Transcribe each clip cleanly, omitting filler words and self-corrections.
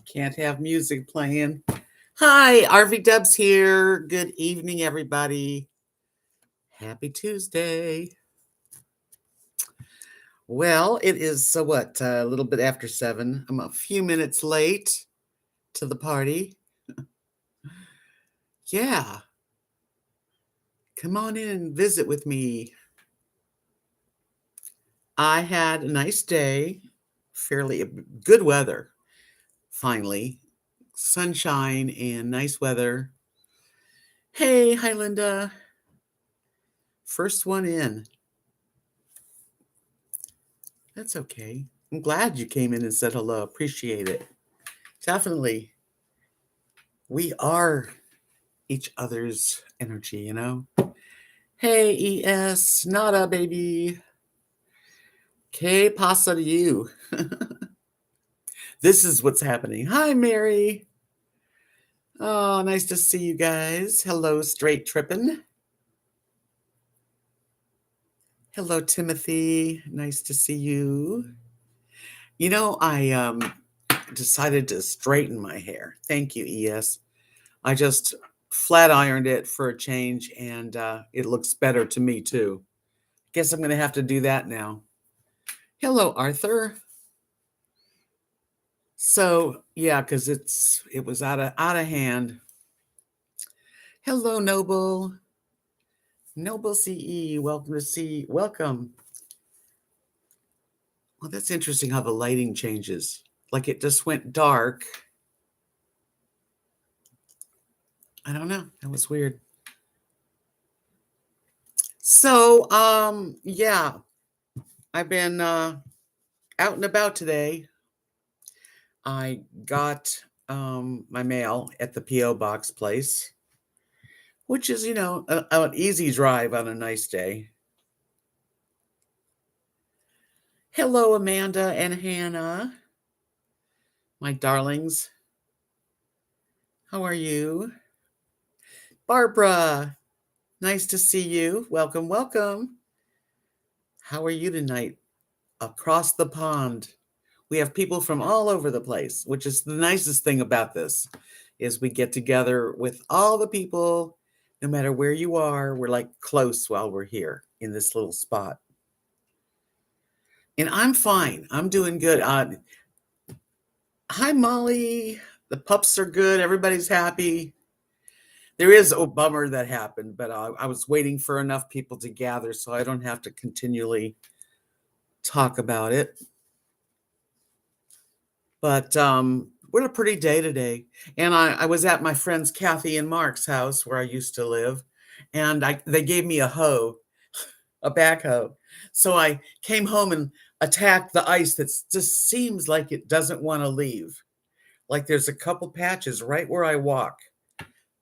Can't have music playing. Hi, RV Debs here. Good evening, everybody. Happy Tuesday. Well, it is a little bit after 7. I'm a few minutes late to the party. Yeah, come on in and visit with me. I had a nice day, fairly good weather, finally. Sunshine and nice weather. Hey, hi, Linda. First one in. That's okay. I'm glad you came in and said hello. Appreciate it. Definitely. We are each other's energy, you know? Hey, ES, nada, baby. Que pasa to you? This is what's happening. Hi, Mary. Oh, nice to see you guys. Hello, Straight Trippin'. Hello, Timothy. Nice to see you. You know, I decided to straighten my hair. Thank you, ES. I just flat ironed it for a change, and it looks better to me too. Guess I'm going to have to do that now. Hello, Arthur. So yeah, because it was out of hand. Hello, Noble. Noble CE. Welcome. Well, that's interesting how the lighting changes. Like it just went dark. I don't know. That was weird. So, yeah, I've been out and about today. I got my mail at the P.O. box place, which is, an easy drive on a nice day. Hello, Amanda and Hannah, my darlings. How are you? Barbara, nice to see you. Welcome, welcome. How are you tonight? Across the pond. We have people from all over the place, which is the nicest thing about this, is we get together with all the people, no matter where you are. We're like close while we're here in this little spot. And I'm fine. I'm doing good. Hi, Molly. The pups are good. Everybody's happy. There is a bummer that happened, but I was waiting for enough people to gather so I don't have to continually talk about it. But what a pretty day today. And I was at my friends Kathy and Mark's house where I used to live, and they gave me a hoe, a backhoe. So I came home and attacked the ice that just seems like it doesn't want to leave. Like there's a couple patches right where I walk,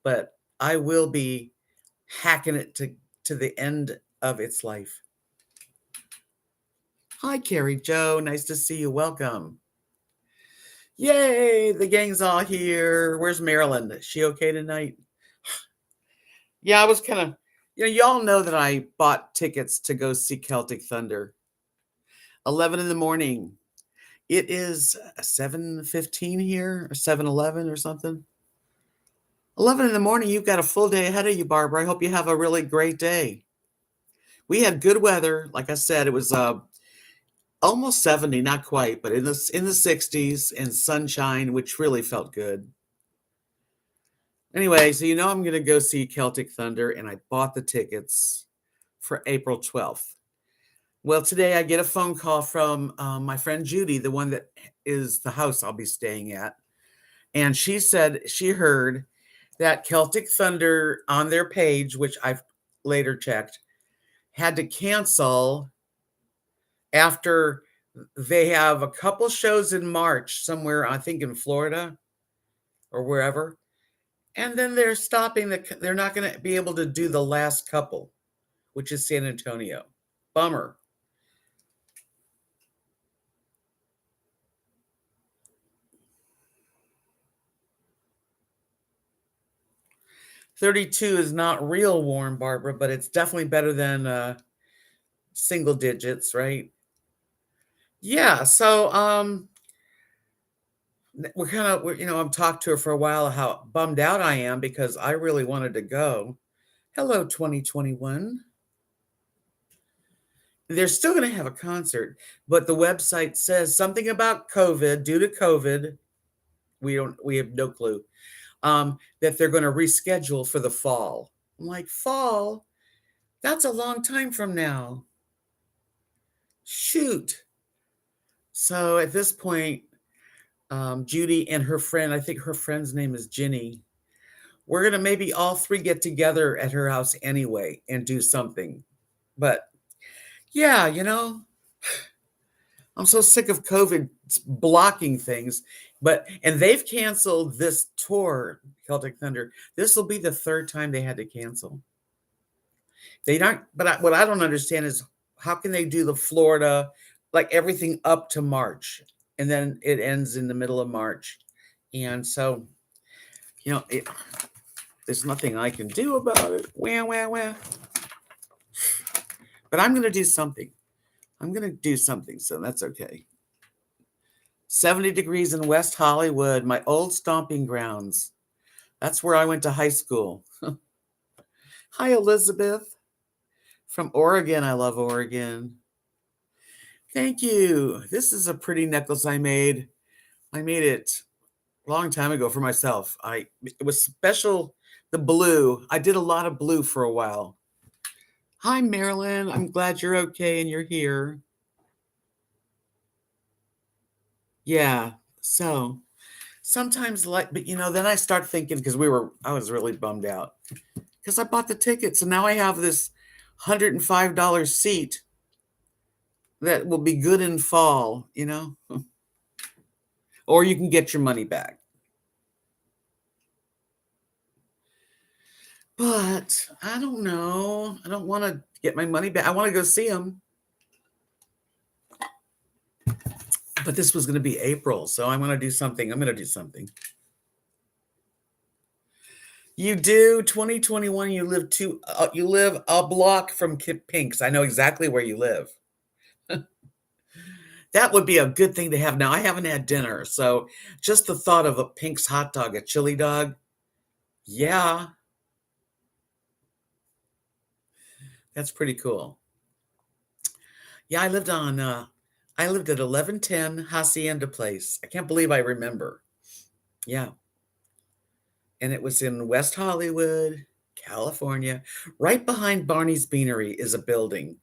but I will be hacking it to the end of its life. Hi, Carrie Joe. Nice to see you. Welcome. Yay, the gang's all here. Where's Marilyn? Is she okay tonight? Yeah, I was kind of, y'all know that I bought tickets to go see Celtic Thunder. 11 in the morning. It is 7:15 here, or 7:11 or something. 11 in the morning, you've got a full day ahead of you, Barbara. I hope you have a really great day. We had good weather. Like I said, it was almost 70, not quite, but in the 60s and sunshine, which really felt good. Anyway, so I'm going to go see Celtic Thunder, and I bought the tickets for April 12th. Well, today I get a phone call from my friend Judy, the one that is the house I'll be staying at. And she said she heard that Celtic Thunder on their page, which I've later checked, had to cancel after they have a couple shows in March somewhere, I think in Florida or wherever. And then they're stopping they're not going to be able to do the last couple, which is San Antonio. Bummer. 32 is not real warm, Barbara, but it's definitely better than single digits, right? Yeah. So I've talked to her for a while how bummed out I am because I really wanted to go. Hello, 2021. They're still going to have a concert, but the website says something about COVID. Due to COVID, we have no clue. That they're going to reschedule for the fall. I'm like, fall? That's a long time from now. Shoot. So at this point, Judy and her friend, I think her friend's name is Ginny, we're going to maybe all three get together at her house anyway and do something. But yeah, I'm so sick of COVID blocking things. And they've canceled this tour, Celtic Thunder. This will be the third time they had to cancel. They don't, but what I don't understand is how can they do the Florida, like everything up to March, and then it ends in the middle of March. And so, there's nothing I can do about it. Wah, wah, wah. But I'm going to do something. So that's okay. 70 degrees in West Hollywood, my old stomping grounds. That's where I went to high school. Hi, Elizabeth. From Oregon. I love Oregon. Thank you. This is a pretty necklace I made. I made it a long time ago for myself. It was special, the blue. I did a lot of blue for a while. Hi, Marilyn. I'm glad you're okay and you're here. Yeah. So sometimes but then I start thinking because I was really bummed out because I bought the tickets and now I have this $105 seat that will be good in fall, or you can get your money back. But I don't know. I don't want to get my money back. I want to go see them. But this was going to be April, so I'm going to do something. You do 2021. You live a block from Pink's. I know exactly where you live. That would be a good thing to have. Now I haven't had dinner, so just the thought of a Pink's hot dog, a chili dog. Yeah, that's pretty cool. Yeah, I lived at 1110 Hacienda Place. I can't believe I remember. Yeah. And it was in West Hollywood, California. Right behind Barney's Beanery is a building,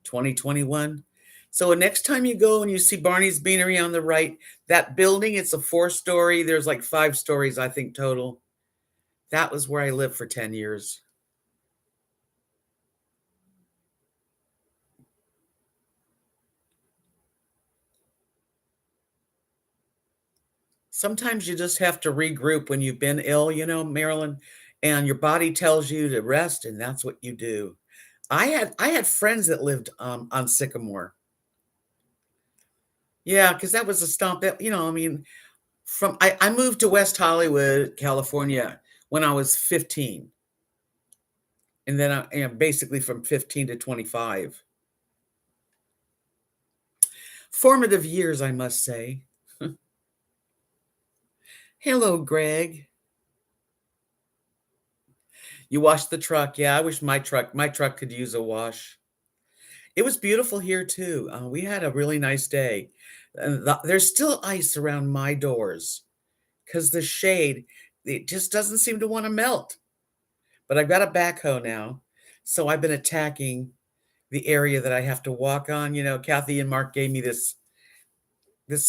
2021. So next time you go and you see Barney's Beanery on the right, that building, it's a 4-story. There's like 5 stories, I think, total. That was where I lived for 10 years. Sometimes you just have to regroup when you've been ill, Marilyn, and your body tells you to rest, and that's what you do. I had friends that lived on Sycamore. Yeah, because that was a stomp that, I moved to West Hollywood, California when I was 15. And then basically from 15 to 25. Formative years, I must say. Hello, Greg. You washed the truck. Yeah, I wish my truck could use a wash. It was beautiful here too. We had a really nice day. There's still ice around my doors because the shade, it just doesn't seem to want to melt. But I've got a backhoe now, so I've been attacking the area that I have to walk on. Kathy and Mark gave me this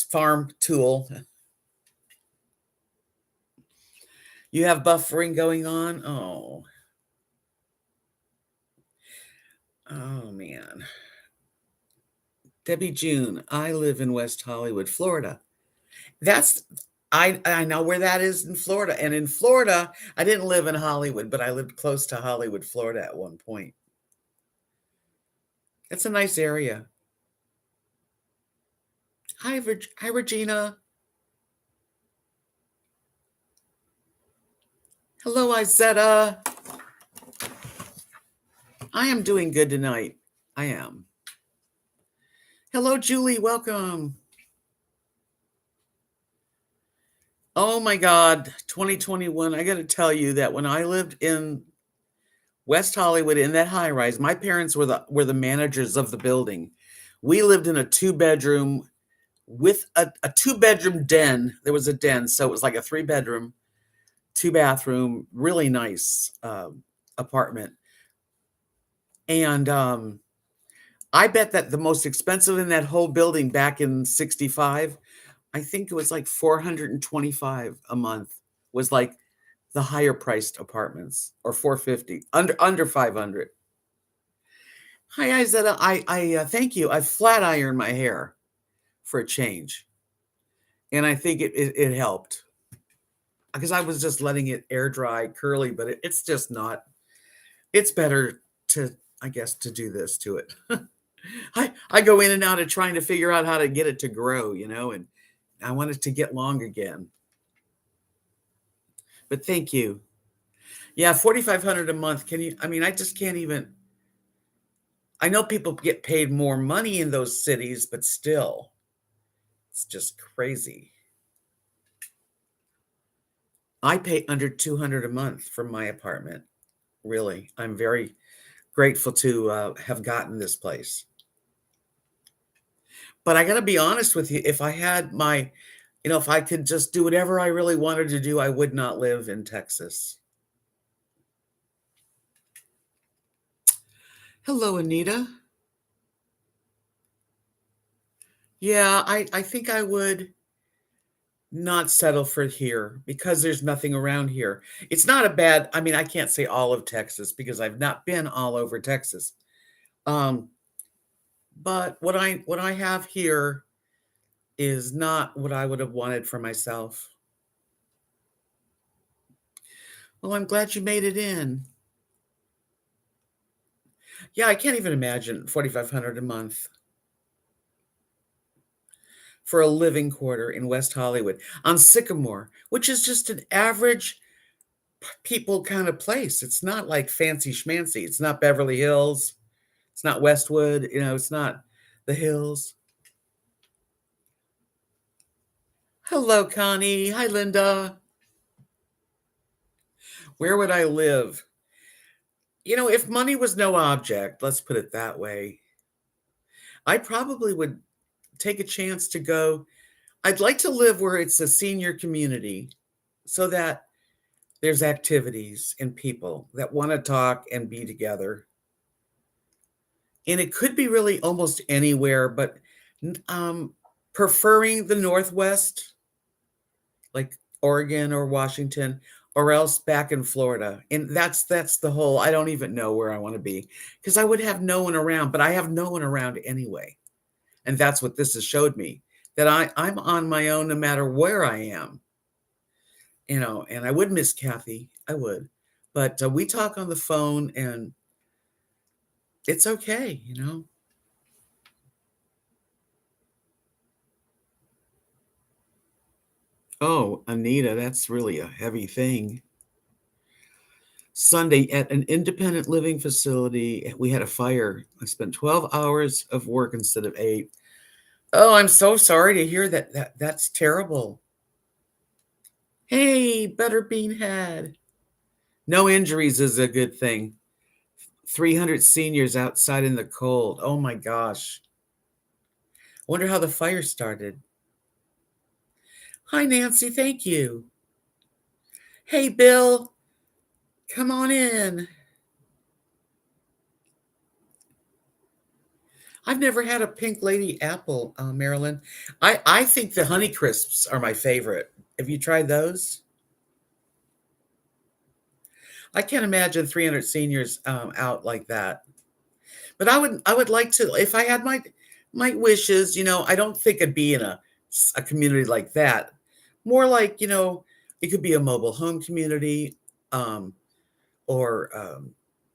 farm tool. You have buffering going on? Oh, man. Debbie June, I live in West Hollywood, Florida. I know where that is in Florida. And in Florida, I didn't live in Hollywood, but I lived close to Hollywood, Florida at one point. It's a nice area. Hi, Regina. Hello, Izetta. I am doing good tonight. I am. Hello, Julie. Welcome. Oh my God, 2021. I got to tell you that when I lived in West Hollywood in that high rise, my parents were the managers of the building. We lived in a two-bedroom with a two-bedroom den. There was a den, so it was like a three-bedroom, two-bathroom, really nice apartment. And I bet that the most expensive in that whole building back in 65, I think it was like 425 a month was like the higher priced apartments, or 450, under 500. Hi, Izetta. I thank you. I flat ironed my hair for a change, and I think it helped because I was just letting it air dry, curly, but it's just not. It's better to, I guess, to do this to it. I go in and out of trying to figure out how to get it to grow, and I want it to get long again. But thank you. Yeah, 4,500 a month. Can you? I mean, I just can't even. I know people get paid more money in those cities, but still, it's just crazy. I pay under 200 a month for my apartment. Really, I'm very grateful to have gotten this place. But I got to be honest with you. If I had my, if I could just do whatever I really wanted to do, I would not live in Texas. Hello, Anita. Yeah, I think I would not settle for here because there's nothing around here. It's not a bad, I mean, I can't say all of Texas because I've not been all over Texas. Um, but what I have here is not what I would have wanted for myself. Well, I'm glad you made it in. Yeah, I can't even imagine 4,500 a month for a living quarter in West Hollywood on Sycamore, which is just an average people kind of place. It's not like fancy schmancy. It's not Beverly Hills. It's not Westwood. It's not the hills. Hello, Connie. Hi, Linda. Where would I live? If money was no object, let's put it that way, I probably would take a chance to go. I'd like to live where it's a senior community so that there's activities and people that want to talk and be together. And it could be really almost anywhere, but um, preferring the Northwest, like Oregon or Washington, or else back in Florida. And that's the whole, I don't even know where I want to be because I would have no one around, but I have no one around anyway. And that's what this has showed me, that I'm on my own no matter where I am. And I would miss Kathy. I would. But we talk on the phone and it's okay. Oh, Anita, that's really a heavy thing. Sunday at an independent living facility, we had a fire. I spent 12 hours of work instead of 8. Oh, I'm so sorry to hear that. That's terrible. Hey, better bean had. No injuries is a good thing. 300 seniors outside in the cold. Oh my gosh. Wonder how the fire started. Hi, Nancy. Thank you. Hey, Bill. Come on in. I've never had a pink lady apple, Marilyn. I think the Honey Crisps are my favorite. Have you tried those? I can't imagine 300 seniors out like that. But I would like to, if I had my wishes. I don't think I'd be in a community like that. More like, it could be a mobile home community, um, or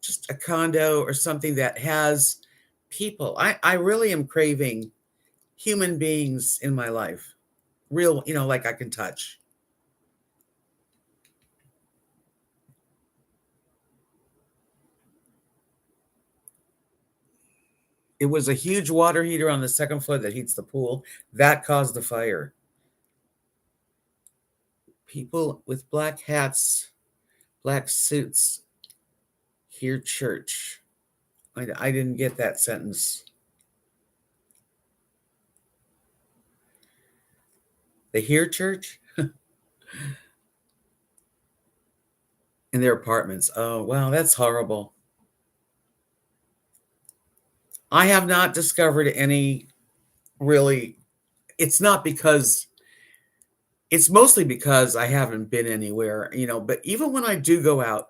just a condo or something that has people. I really am craving human beings in my life. Real, like I can touch. It was a huge water heater on the second floor that heats the pool. That caused the fire. People with black hats, black suits, hear church. I didn't get that sentence. They hear church in their apartments. Oh, wow, that's horrible. I have not discovered any really. It's not because it's mostly because I haven't been anywhere, but even when I do go out,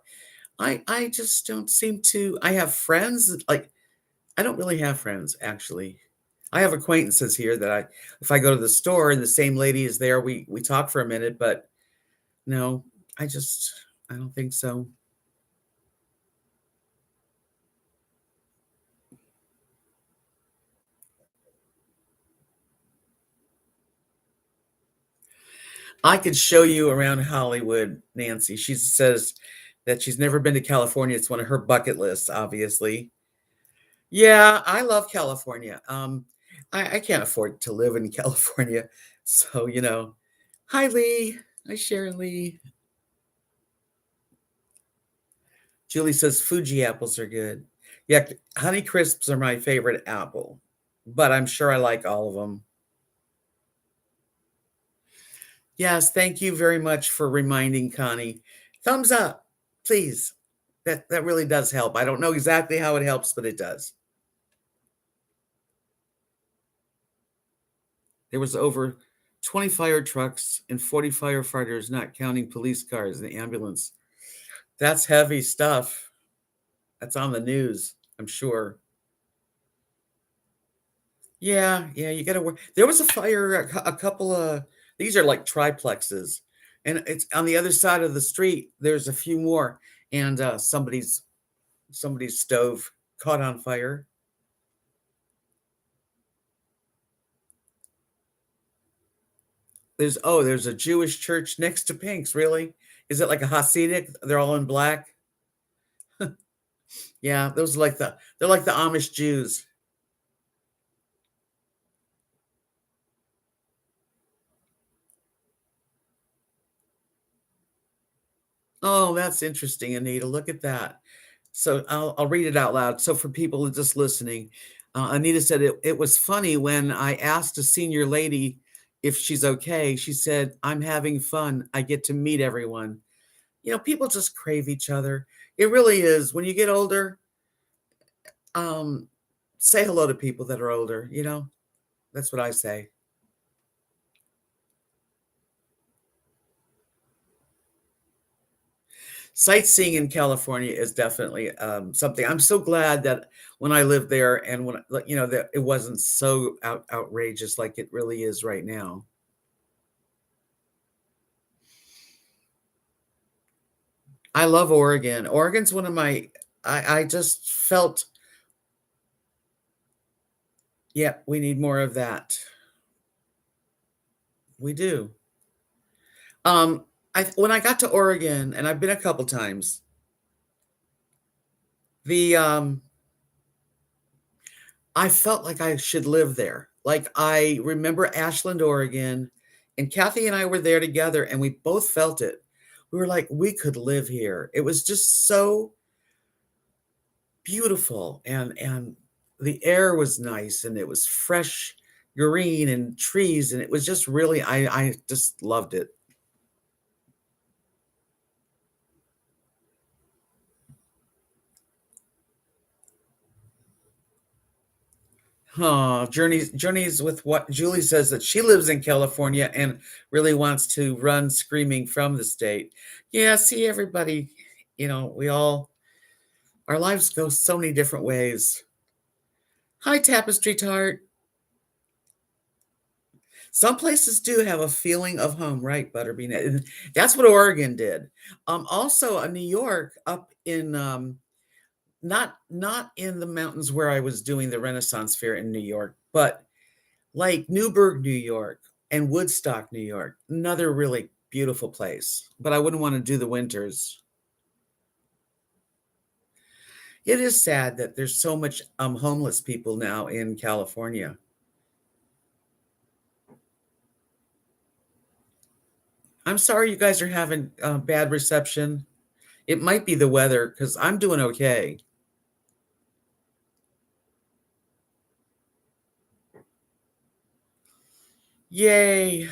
I just don't seem to. I have friends, like, I don't really have friends, actually. I have acquaintances here that if I go to the store and the same lady is there, we talk for a minute, but no, I just I don't think so. I could show you around Hollywood, Nancy. She says that she's never been to California. It's one of her bucket lists, obviously. Yeah, I love California. I can't afford to live in California. So, hi, Lee. Hi, Sharon Lee. Julie says Fuji apples are good. Yeah, Honey Crisps are my favorite apple, but I'm sure I like all of them. Yes, thank you very much for reminding Connie. Thumbs up, please. That really does help. I don't know exactly how it helps, but it does. There was over 20 fire trucks and 40 firefighters, not counting police cars and the ambulance. That's heavy stuff. That's on the news, I'm sure. Yeah, yeah, you gotta work. There was a fire, a couple of these are like triplexes, and it's on the other side of the street. There's a few more, and somebody's stove caught on fire. There's a Jewish church next to Pink's. Really? Is it like a Hasidic? They're all in black. Yeah, those are like they're like the Amish Jews. Oh, that's interesting, Anita. Look at that. So I'll read it out loud. So for people who are just listening, Anita said it was funny when I asked a senior lady if she's okay. She said, "I'm having fun. I get to meet everyone." People just crave each other. It really is. When you get older, um, say hello to people that are older. That's what I say. Sightseeing in California is definitely, something I'm so glad that when I lived there and that it wasn't so outrageous like it really is right now. I love Oregon. Oregon's one of my I just felt, yeah, we need more of that. We do. I when I got to Oregon, and I've been a couple times, the I felt like I should live there. Like, I remember Ashland, Oregon, and Kathy and I were there together, and we both felt it. We were like, "We could live here." It was just so beautiful, and the air was nice, and it was fresh green and trees, and it was just really I just loved it. Journeys with what Julie says that she lives in California and really wants to run screaming from the state. Yeah, see everybody, we all our lives go so many different ways. Hi, Tapestry Tart. Some places do have a feeling of home, right, Butterbean? And that's what Oregon did. Also, New York up in not in the mountains where I was doing the Renaissance Fair in New York, but like Newburgh, New York, and Woodstock, New York. Another really beautiful place, but I wouldn't want to do the winters. It is sad that there's so much homeless people now in California. I'm sorry you guys are having bad reception. It might be the weather because I'm doing okay. Yay.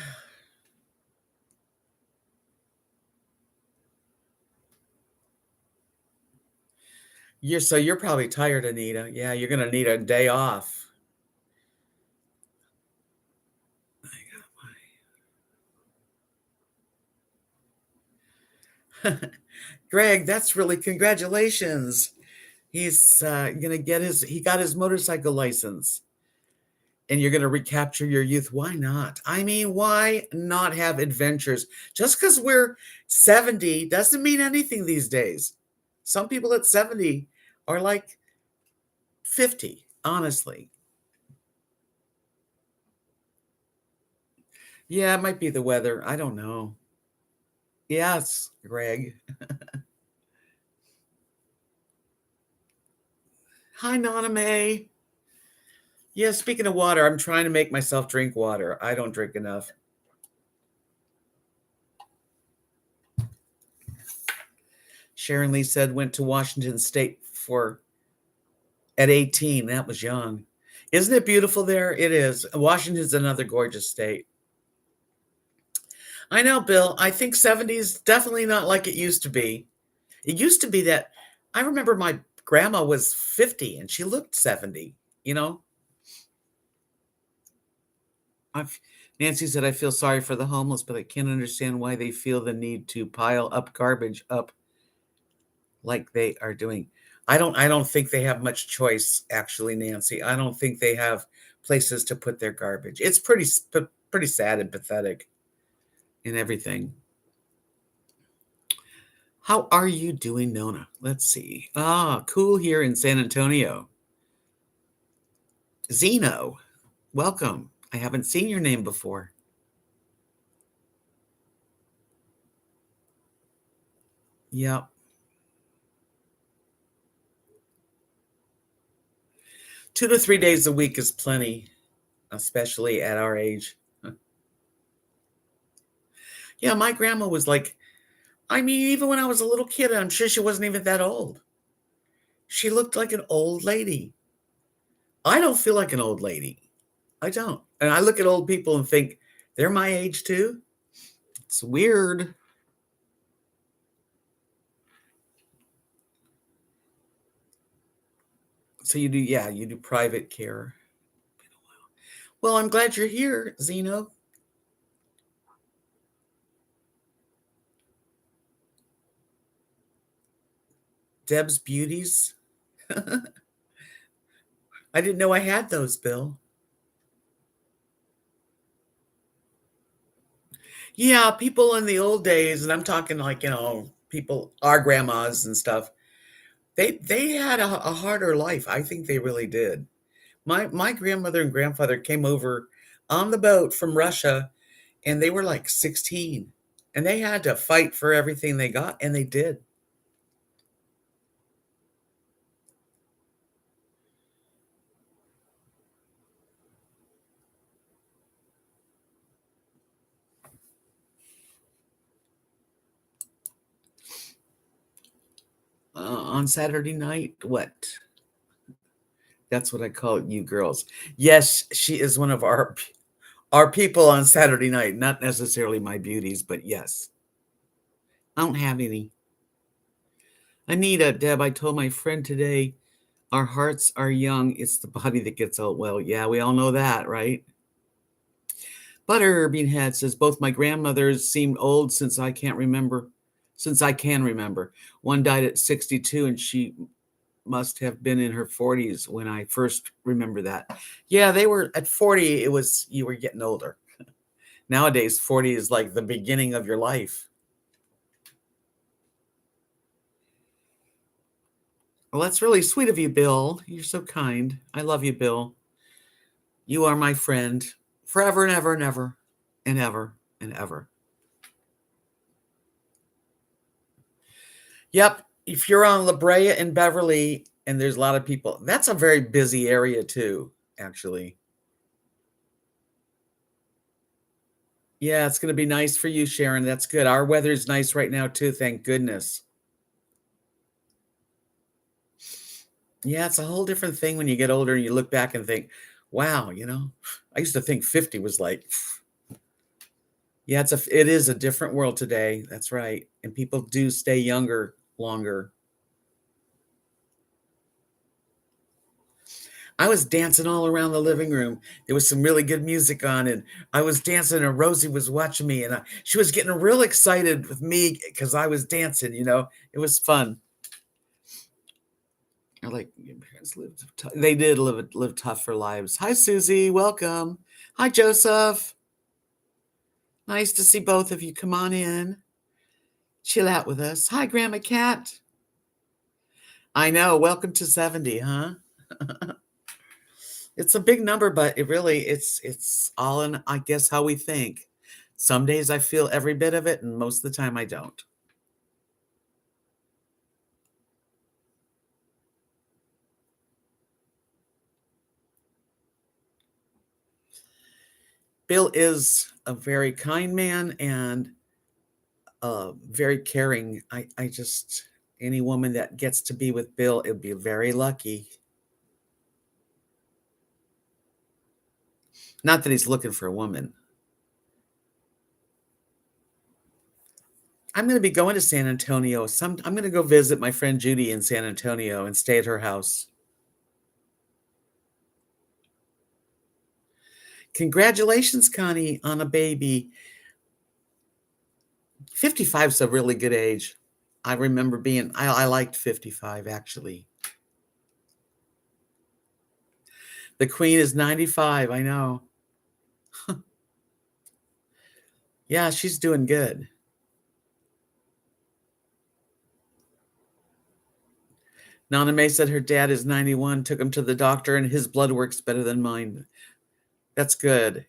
You're probably tired, Anita. Yeah, you're gonna need a day off. Greg, that's really congratulations. He's gonna get he got his motorcycle license and you're gonna recapture your youth. Why not? I mean, why not have adventures? Just because we're 70 doesn't mean anything these days. Some people at 70 are like 50, honestly. Yeah, it might be the weather. I don't know. Yes, Greg. Hi, Nana May. Yeah, speaking of water, I'm trying to make myself drink water. I don't drink enough. Sharon Lee said went to Washington State for at 18. That was young. Isn't it beautiful there? It is. Washington's another gorgeous state. I know, Bill. I think 70s definitely not like it used to be. It used to be that I remember my grandma was 50 and she looked 70, you know? I've Nancy said, I feel sorry for the homeless, but I can't understand why they feel the need to pile up garbage up like they are doing. I don't think they have much choice, actually, Nancy. I don't think they have places to put their garbage. It's pretty sad and pathetic and everything. How are you doing, Nona? Let's see. Ah, cool here in San Antonio. Zeno, welcome. I haven't seen your name before. Yep. 2 to 3 days a week is plenty, especially at our age. Yeah, my grandma was like, I mean, even when I was a little kid, I'm sure she wasn't even that old. She looked like an old lady. I don't feel like an old lady. I don't. And I look at old people and think, they're my age too? It's weird. So you do, yeah, you do private care. Well, I'm glad you're here, Zeno. Deb's Beauties. I didn't know I had those, Bill. Yeah, people in the old days, and I'm talking like, people, our grandmas and stuff, they had a harder life. I think they really did. My grandmother and grandfather came over on the boat from Russia, and they were like 16, and they had to fight for everything they got, and they did. On Saturday night, what? That's what I call you girls. Yes, she is one of our people on Saturday night, not necessarily my beauties, but yes. I don't have any. Anita, Deb, I told my friend today, our hearts are young. It's the body that gets old. Well, yeah, we all know that, right? Butterbeanhead says both my grandmothers seemed old since I can't remember. Since I can remember. One died at 62 and she must have been in her 40s when I first remember that. Yeah, they were at 40, you were getting older. Nowadays, 40 is like the beginning of your life. Well, that's really sweet of you, Bill. You're so kind. I love you, Bill. You are my friend forever and ever and ever and ever and ever. Yep. If you're on La Brea and Beverly, and there's a lot of people. That's a very busy area too, actually. Yeah, it's gonna be nice for you, Sharon. That's good. Our weather's nice right now too, thank goodness. Yeah, it's a whole different thing when you get older and you look back and think, "Wow," I used to think 50 was like yeah, it is a different world today. That's right. And people do stay younger longer. I was dancing all around the living room. There was some really good music on, and I was dancing, and Rosie was watching me, and she was getting real excited with me because I was dancing. It was fun. I like your parents lived. They did live tougher lives. Hi, Susie. Welcome. Hi, Joseph. Nice to see both of you. Come on in. Chill out with us. Hi, Grandma Cat. I know. Welcome to 70, huh? It's a big number, but it's all in, I guess, how we think. Some days I feel every bit of it, and most of the time I don't. Bill is a very kind man and very caring. I just any woman that gets to be with Bill, it'd be very lucky. Not that he's looking for a woman. I'm going to be going to San Antonio. I'm going to go visit my friend Judy in San Antonio and stay at her house. Congratulations, Connie, on a baby. 55 is a really good age. I remember I liked 55 actually. The queen is 95. I know. Yeah, she's doing good. Nana May said her dad is 91, took him to the doctor, and his blood works better than mine. That's good.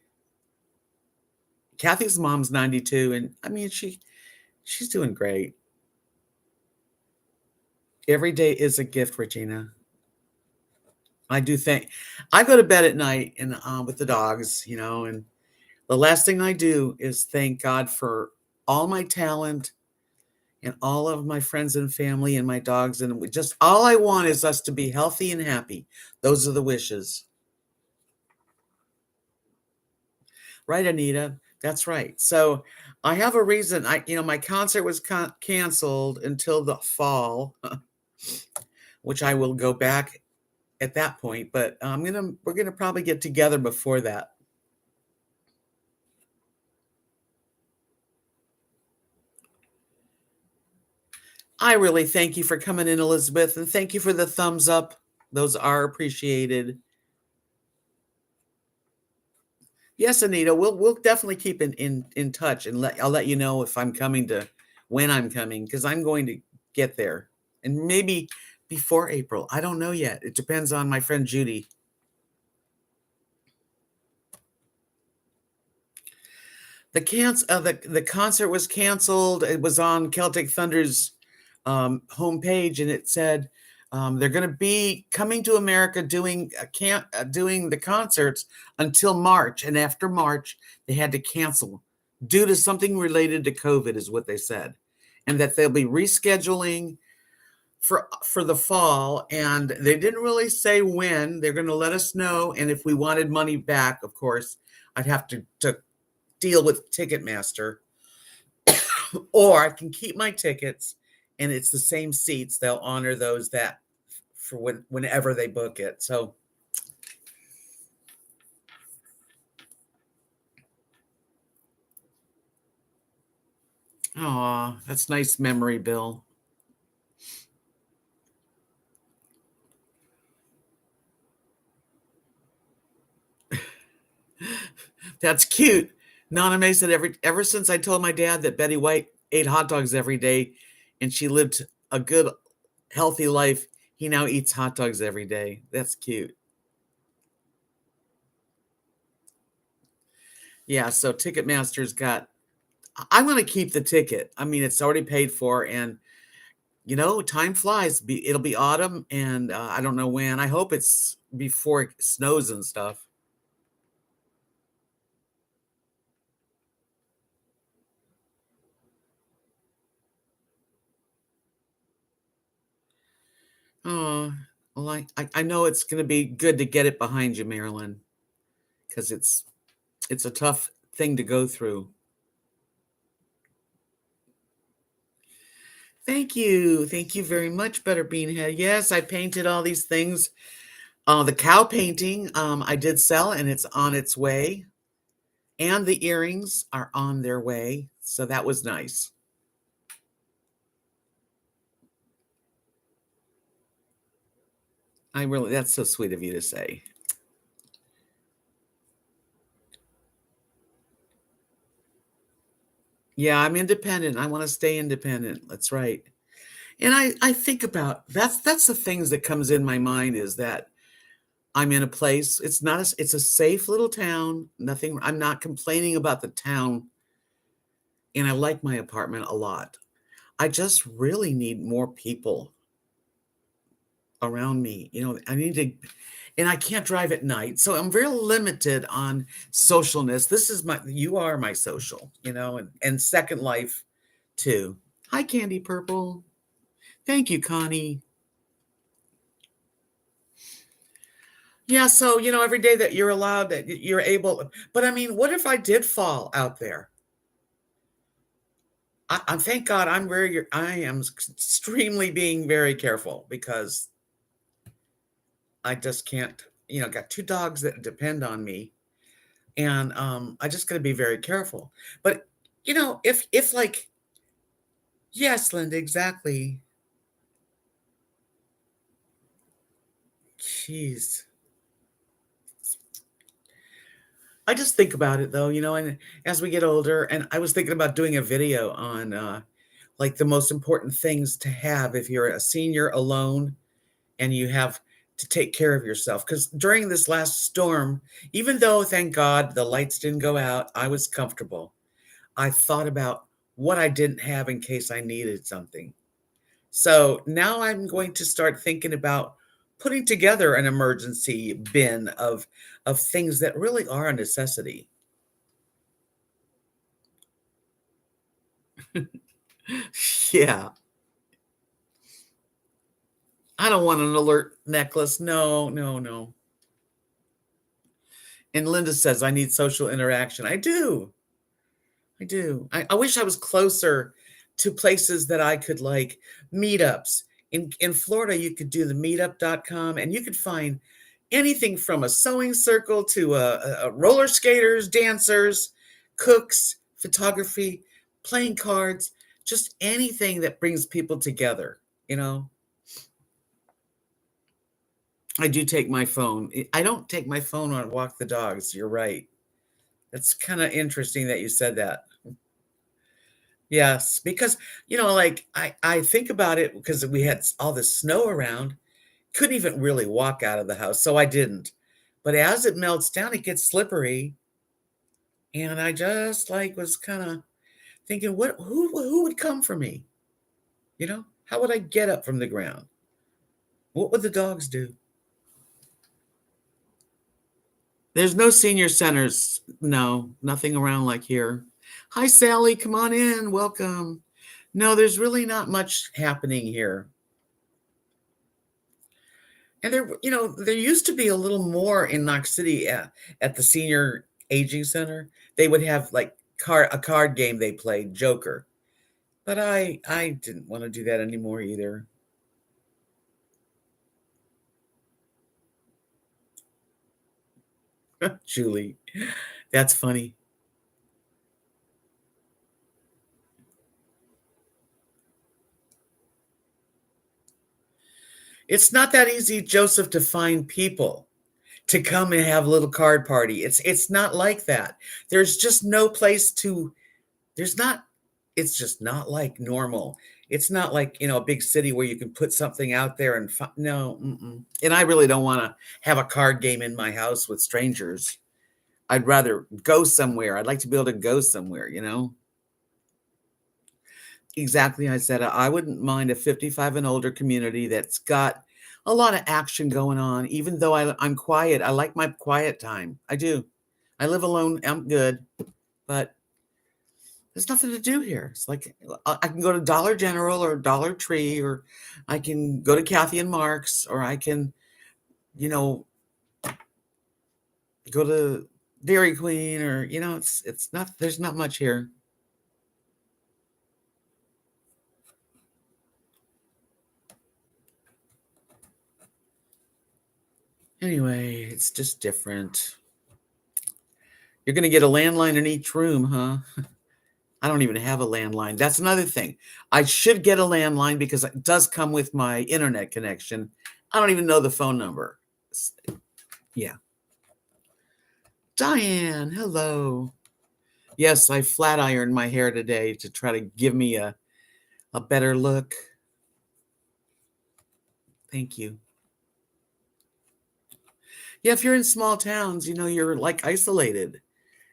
Kathy's mom's 92, and I mean she's doing great. Every day is a gift, Regina. I do think I go to bed at night and with the dogs, and the last thing I do is thank God for all my talent and all of my friends and family and my dogs. And just all I want is us to be healthy and happy. Those are the wishes. Right, Anita? That's right. So I have a reason. My concert was canceled until the fall, which I will go back at that point. But we're gonna probably get together before that. I really thank you for coming in, Elizabeth, and thank you for the thumbs up. Those are appreciated. Yes, Anita, we'll definitely keep in touch, and I'll let you know if I'm coming to when I'm coming because I'm going to get there, and maybe before April. I don't know yet. It depends on my friend Judy. The concert was canceled. It was on Celtic Thunder's homepage, and it said they're going to be coming to America doing doing the concerts until March, and after March they had to cancel due to something related to COVID, is what they said, and that they'll be rescheduling for the fall, and they didn't really say when. They're going to let us know, and if we wanted money back, of course, I'd have to deal with Ticketmaster, or I can keep my tickets, and it's the same seats. They'll honor those that for whenever they book it. So, oh, that's nice memory, Bill. That's cute. Nana May said ever since I told my dad that Betty White ate hot dogs every day, and she lived a good, healthy life, he now eats hot dogs every day. That's cute. Yeah, so Ticketmaster's got. I'm going to keep the ticket. I mean, it's already paid for, and Time flies. It'll be autumn, and I don't know when. I hope it's before it snows and stuff. Oh, well, I know it's going to be good to get it behind you, Marilyn, because it's a tough thing to go through. Thank you very much, Better Beanhead. Yes, I painted all these things. The cow painting, I did sell, and it's on its way. And the earrings are on their way, so that was nice. That's so sweet of you to say. Yeah, I'm independent. I want to stay independent. That's right. And I think about that's the things that comes in my mind is that I'm in a place. It's a safe little town. Nothing. I'm not complaining about the town, and I like my apartment a lot. I just really need more people around me. I need to, and I can't drive at night. So I'm very limited on socialness. You are my social, and Second Life too. Hi, Candy Purple. Thank you, Connie. Yeah. So, every day that you're allowed, that you're able, but I mean, what if I did fall out there? Thank God I am extremely being very careful because I just can't, got two dogs that depend on me. And I just got to be very careful. But if like, yes, Linda, exactly. Jeez, I just think about it though, and as we get older, and I was thinking about doing a video on like the most important things to have if you're a senior alone and you have to take care of yourself. Because during this last storm, even though thank God the lights didn't go out, I was comfortable. I thought about what I didn't have in case I needed something. So now I'm going to start thinking about putting together an emergency bin of things that really are a necessity. Yeah. I don't want an alert necklace. No, no, no. And Linda says I need social interaction. I do. I do. I wish I was closer to places that I could like meetups. In Florida, you could do the meetup.com and you could find anything from a sewing circle to roller skaters, dancers, cooks, photography, playing cards, just anything that brings people together, you know. I do take my phone. I don't take my phone on walk the dogs. You're right. That's kind of interesting that you said that. Yes, because, like, I think about it because we had all this snow around, couldn't even really walk out of the house, so I didn't. But as it melts down, it gets slippery, and I just, like, was kinda thinking, who would come for me? How would I get up from the ground? What would the dogs do? There's no senior centers. No, nothing around like here. Hi, Sally, come on in, welcome. No, there's really not much happening here. And there used to be a little more in Knox City at the senior aging center. They would have like a card game they played, Joker. But I didn't want to do that anymore either. Julie, that's funny. It's not that easy, Joseph, to find people to come and have a little card party. It's not like that. There's just no place to there's not it's just not like normal. It's not like, a big city where you can put something out there and no, mm-mm. And I really don't want to have a card game in my house with strangers. I'd rather go somewhere. I'd like to be able to go somewhere. Exactly, I said I wouldn't mind a 55 and older community that's got a lot of action going on, even though I'm quiet. I like my quiet time. I do. I live alone. I'm good, but there's nothing to do here. It's like I can go to Dollar General or Dollar Tree, or I can go to Kathy and Mark's, or I can, you know, go to Dairy Queen, or it's not. There's not much here. Anyway, it's just different. You're gonna get a landline in each room, huh? I don't even have a landline. That's another thing. I should get a landline because it does come with my internet connection. I don't even know the phone number. Yeah. Diane, hello. Yes, I flat ironed my hair today to try to give me a better look. Thank you. Yeah, if you're in small towns, you're like isolated.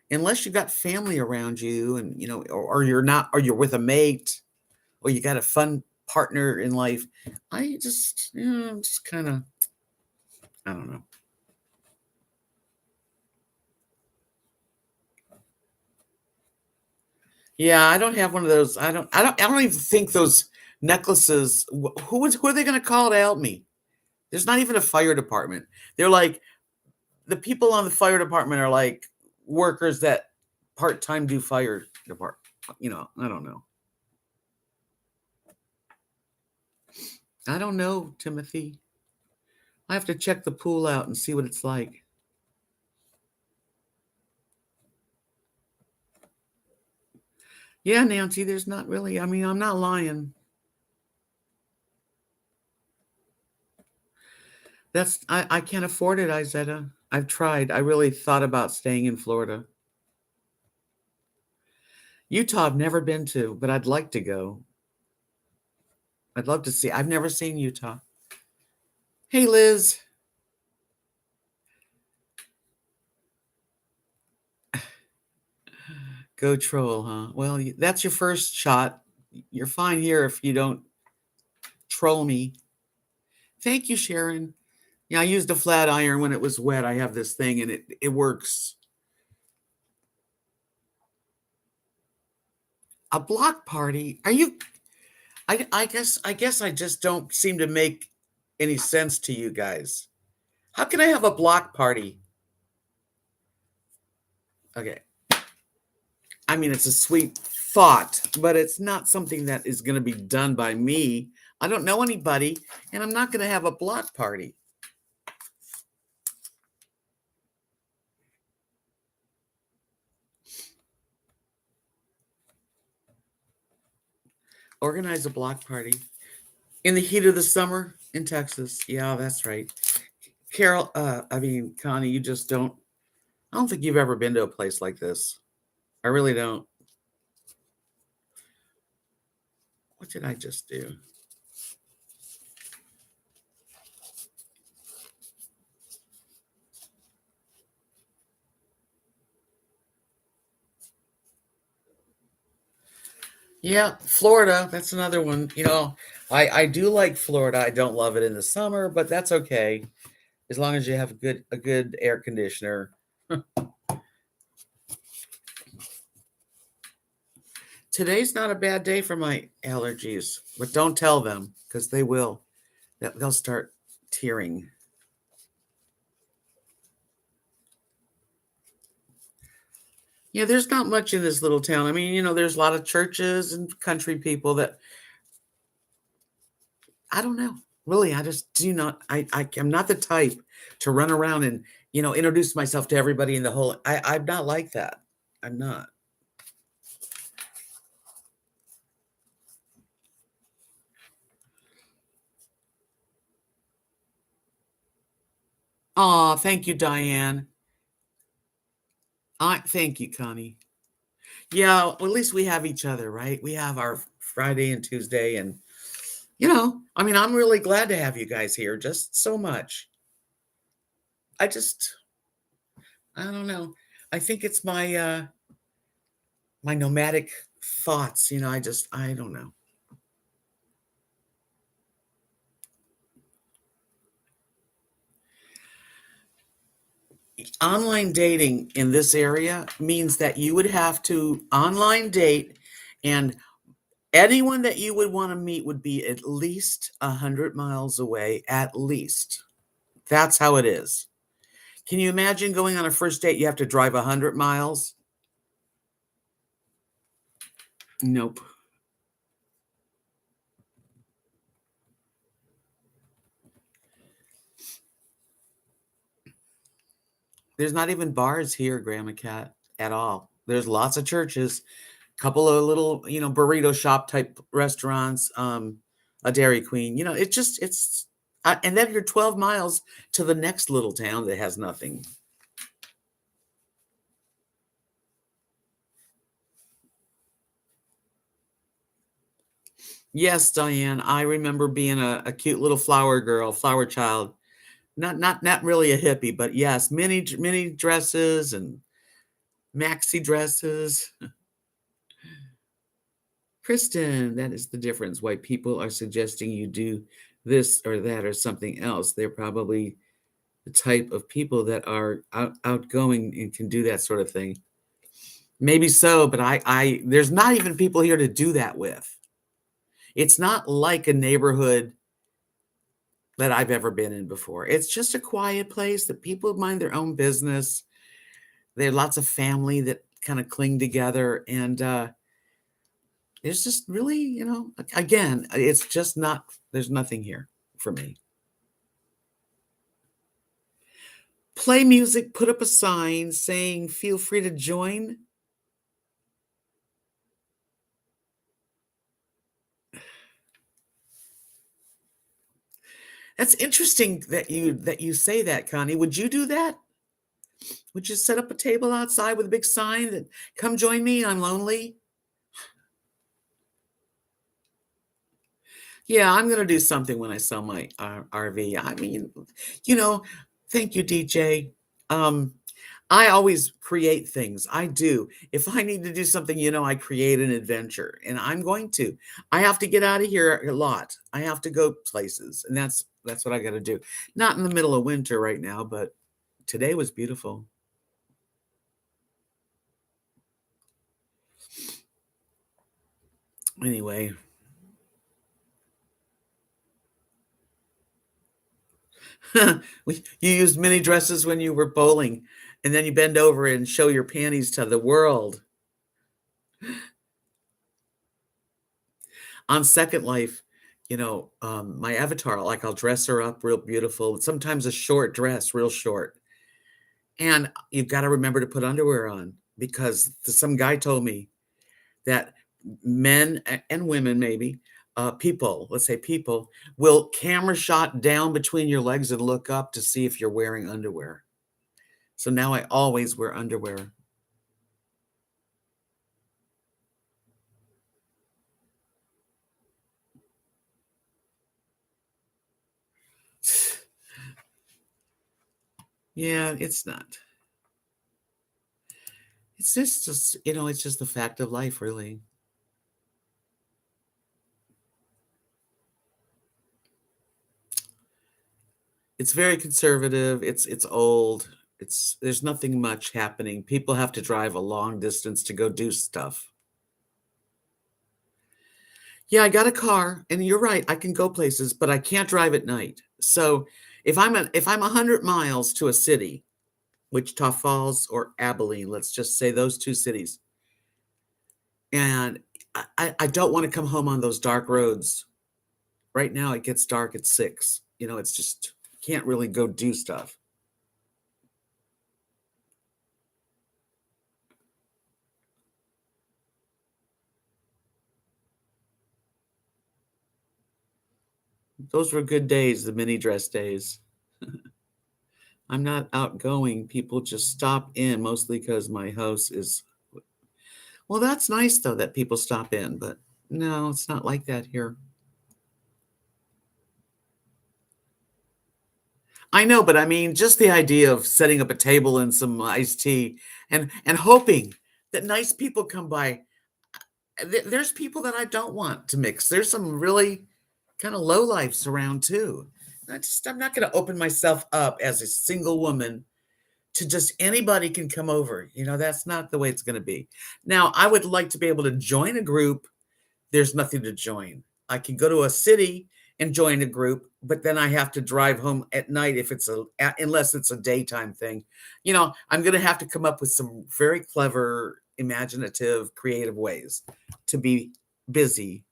Unless you've got family around you and, or you're not, or you're with a mate, or you got a fun partner in life. I just, just kind of, I don't know. Yeah, I don't have one of those. I don't even think those necklaces. Who are they going to call to help me? There's not even a fire department. They're like the people on the fire department are like workers that part time do fire department. I don't know. I don't know, Timothy. I have to check the pool out and see what it's like. Yeah, Nancy, there's not really. I mean, I'm not lying. I can't afford it, Izetta. I've tried. I really thought about staying in Florida. Utah, I've never been to, but I'd like to go. I'd love to see. I've never seen Utah. Hey, Liz. Go troll, huh? Well, that's your first shot. You're fine here if you don't troll me. Thank you, Sharon. Yeah, I used a flat iron when it was wet. I have this thing and it works. A block party? Are you I guess I just don't seem to make any sense to you guys. How can I have a block party? Okay. I mean, it's a sweet thought, but it's not something that is going to be done by me. I don't know anybody, and I'm not going to have a block party. Organize a block party in the heat of the summer in Texas. Yeah, that's right. Carol, Connie, you just don't. I don't think you've ever been to a place like this. I really don't. What did I just do? Yeah, Florida. That's another one. I do like Florida. I don't love it in the summer, but that's okay as long as you have a good air conditioner. Today's not a bad day for my allergies, but don't tell them because they will. They'll start tearing. Yeah, there's not much in this little town. I mean, there's a lot of churches and country people that I don't know. Really, I just do not. I'm not the type to run around and introduce myself to everybody in the whole. I'm not like that. I'm not. Oh, thank you, Diane. I thank you, Connie. Yeah, well, at least we have each other, right? We have our Friday and Tuesday, and I mean, I'm really glad to have you guys here. Just so much. I just, I don't know. I think it's my nomadic thoughts, I don't know. Online dating in this area means that you would have to online date, and anyone that you would want to meet would be at least 100 miles away, at least. That's how it is. Can you imagine going on a first date? You have to drive 100 miles? Nope. There's not even bars here, Grandma Cat, at all. There's lots of churches, couple of little, burrito shop type restaurants, a Dairy Queen. And then you're 12 miles to the next little town that has nothing. Yes, Diane, I remember being a cute little flower girl, flower child. Not really a hippie, but yes, mini dresses and maxi dresses. Kristen, that is the difference. Why people are suggesting you do this or that or something else. They're probably the type of people that are outgoing and can do that sort of thing. Maybe so, but I there's not even people here to do that with. It's not like a neighborhood that I've ever been in before. It's just a quiet place that people mind their own business. There are lots of family that kind of cling together, and it's just really, again, it's just not. There's nothing here for me. Play music, put up a sign saying, "Feel free to join." That's interesting that you say that, Connie. Would you do that? Would you set up a table outside with a big sign that "Come join me, I'm lonely"? Yeah, I'm gonna do something when I sell my RV. I mean, you know, thank you, DJ. Um, I always create things. I do. If I need to do something, I create an adventure, and I'm going to. I have to get out of here a lot. I have to go places, and that's what I got to do. Not in the middle of winter right now, but today was beautiful. Anyway, you used mini dresses when you were bowling, and then you bend over and show your panties to the world. On Second Life, my avatar, like, I'll dress her up real beautiful, sometimes a short dress, real short. And you've got to remember to put underwear on because some guy told me that men and women, maybe, people, let's say people, will camera shot down between your legs and look up to see if you're wearing underwear. So now I always wear underwear. Yeah, it's not. It's just the fact of life, really. It's very conservative. It's old. There's nothing much happening. People have to drive a long distance to go do stuff. Yeah, I got a car, and you're right. I can go places, but I can't drive at night. So if I'm 100 miles to a city, Wichita Falls or Abilene, let's just say those two cities, and I don't want to come home on those dark roads. Right now, it gets dark at 6. It's just can't really go do stuff. Those were good days, the mini dress days. I'm not outgoing. People just stop in mostly because my house is. Well, that's nice though that people stop in, but no, it's not like that here. I know, but I mean, just the idea of setting up a table and some iced tea and hoping that nice people come by. there's people that I don't want to mix. There's some really kind of low lifes around too. I'm not going to open myself up as a single woman to just anybody can come over. That's not the way it's going to be. Now, I would like to be able to join a group. There's nothing to join. I can go to a city and join a group, but then I have to drive home at night if unless it's a daytime thing. I'm going to have to come up with some very clever, imaginative, creative ways to be busy.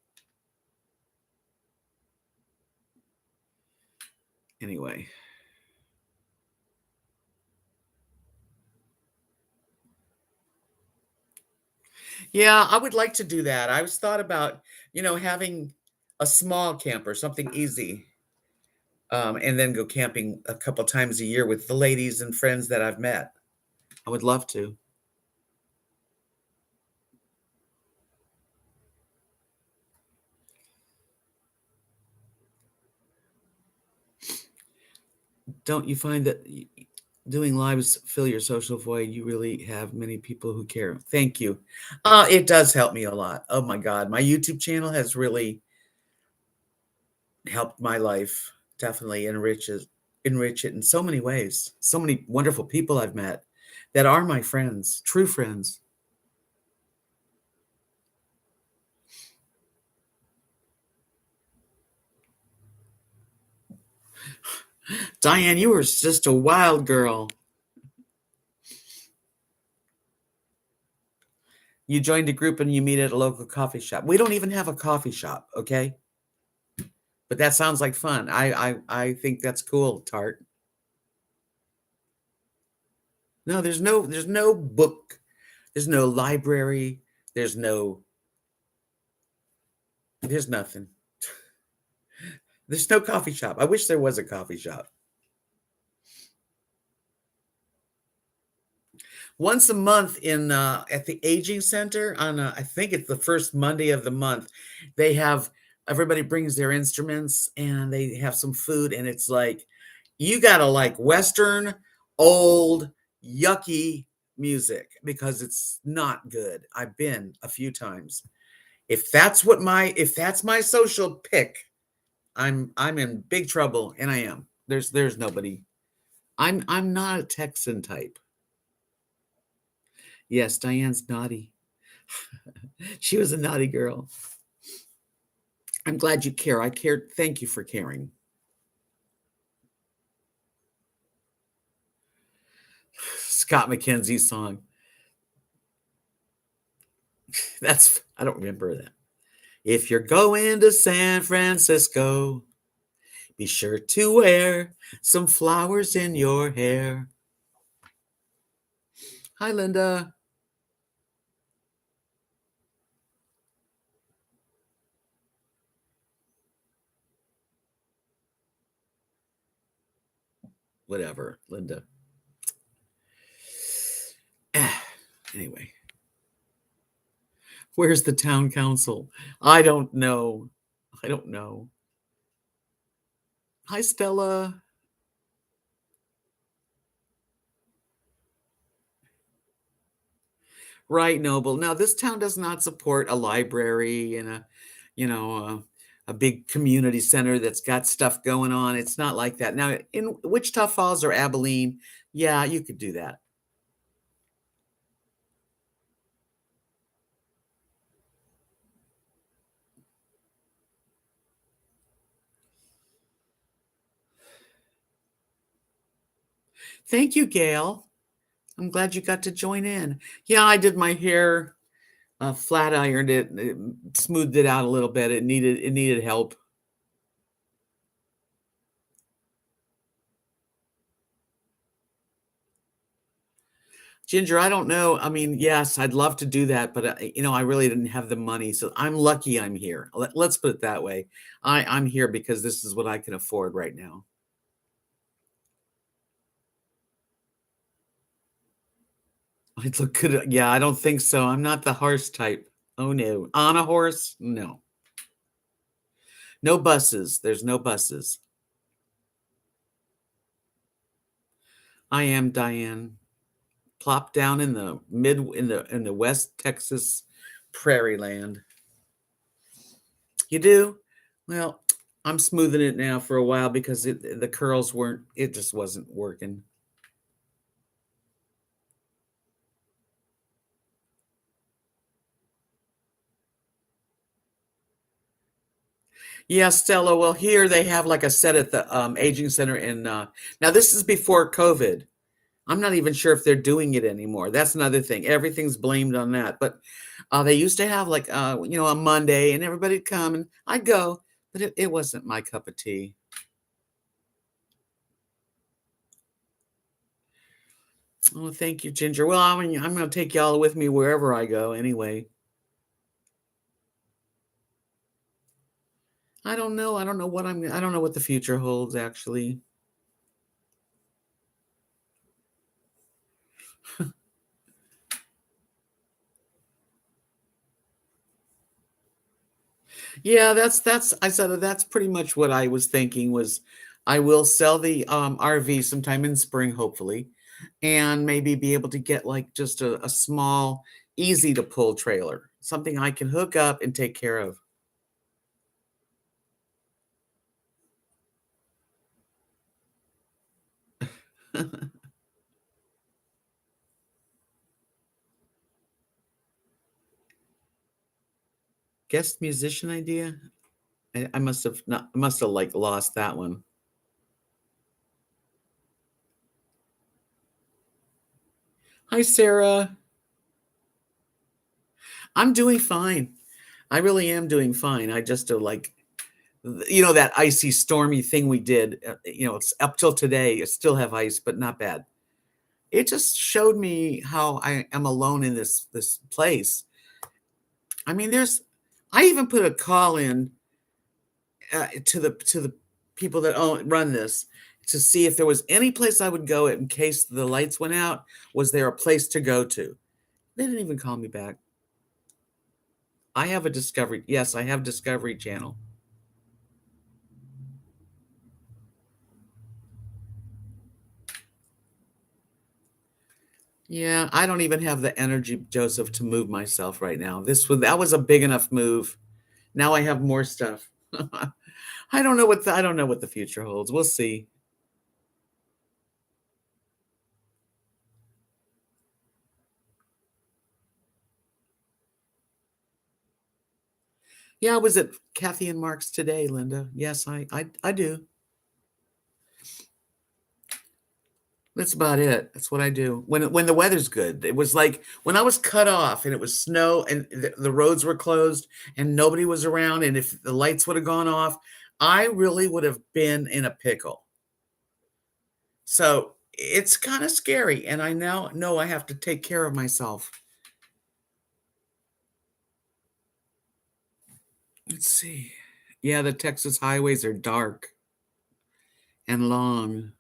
Anyway. Yeah, I would like to do that. I was thought about, having a small camper, something easy, and then go camping a couple times a year with the ladies and friends that I've met. I would love to. Don't you find that doing lives fill your social void? You really have many people who care. Thank you. It does help me a lot. Oh my God. My YouTube channel has really helped my life. Definitely enrich it in so many ways. So many wonderful people I've met that are my friends, true friends. Diane, you were just a wild girl. You joined a group and you meet at a local coffee shop. We don't even have a coffee shop, okay? But that sounds like fun. I think that's cool, Tart. No, there's no book, there's no library, there's nothing. There's no coffee shop. I wish there was a coffee shop. Once a month in at the aging center on I think it's the first Monday of the month, they have everybody brings their instruments and they have some food and it's like you gotta like Western, old, yucky music because it's not good. I've been a few times. If that's my social pick, I'm in big trouble, and I am. There's nobody. I'm not a Texan type. Yes, Diane's naughty. She was a naughty girl. I'm glad you care. I cared. Thank you for caring. Scott McKenzie song. I don't remember that. If you're going to San Francisco, be sure to wear some flowers in your hair. Hi, Linda. Whatever, Linda. Anyway, where's the town council? I don't know. I don't know. Hi, Stella. Right, Noble. Now, this town does not support a library and you know, a big community center that's got stuff going on. It's not like that. Now, in Wichita Falls or Abilene, yeah, you could do that. Thank you, Gail. I'm glad you got to join in. Yeah, I did my hair, flat ironed it, smoothed it out a little bit. It needed help. Ginger, I don't know. I mean, yes, I'd love to do that, but I really didn't have the money. So I'm lucky I'm here. Let's put it that way. I'm here because this is what I can afford right now. I'd look good. Yeah, I don't think so. I'm not the horse type. Oh no. On a horse? No. No buses. There's no buses. I am Diane. Plop down in the West Texas Prairie land. You do? Well, I'm smoothing it now for a while because the curls weren't, it just wasn't working. Yeah, Stella. Well, here they have like a set at the aging center in now this is before COVID. I'm not even sure if they're doing it anymore. That's another thing. Everything's blamed on that. But they used to have like a Monday and everybody'd come and I'd go, but it wasn't my cup of tea. Oh, thank you, Ginger. Well, I mean, I'm going to take y'all with me wherever I go anyway. I don't know. I don't know what the future holds actually. Yeah, that's I said that's pretty much what I was thinking was I will sell the RV sometime in spring, hopefully, and maybe be able to get like just a small, easy to pull trailer, something I can hook up and take care of. Guest musician idea? I must have not I must have like lost that one. Hi, Sarah. I'm doing fine. I really am doing fine. I just like that icy stormy thing we did, it's up till today, I still have ice, but not bad. It just showed me how I am alone in this place. I mean, I even put a call in to the people that run this to see if there was any place I would go in case the lights went out. Was there a place to go to? They didn't even call me back. I have a Discovery. Yes, I have Discovery Channel. Yeah, I don't even have the energy, Joseph, to move myself right now. That was a big enough move. Now I have more stuff. I don't know what the future holds. We'll see. Yeah, I was at Kathy and Mark's today, Linda. Yes, I do. That's about it. That's what I do when the weather's good. It was like when I was cut off and it was snow and the roads were closed and nobody was around, and if the lights would have gone off, I really would have been in a pickle. So it's kind of scary, and I now know I have to take care of myself. Let's see. Yeah, the Texas highways are dark and long.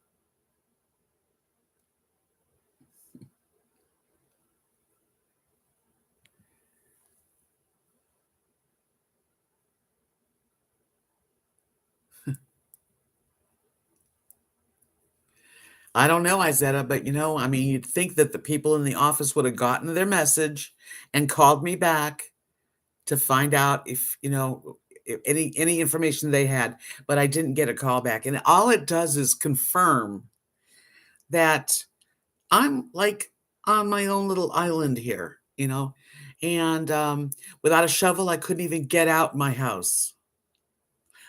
I don't know, Izetta, but I mean, you'd think that the people in the office would have gotten their message and called me back to find out if, if any information they had, but I didn't get a call back. And all it does is confirm that I'm like on my own little island here. And without a shovel, I couldn't even get out my house.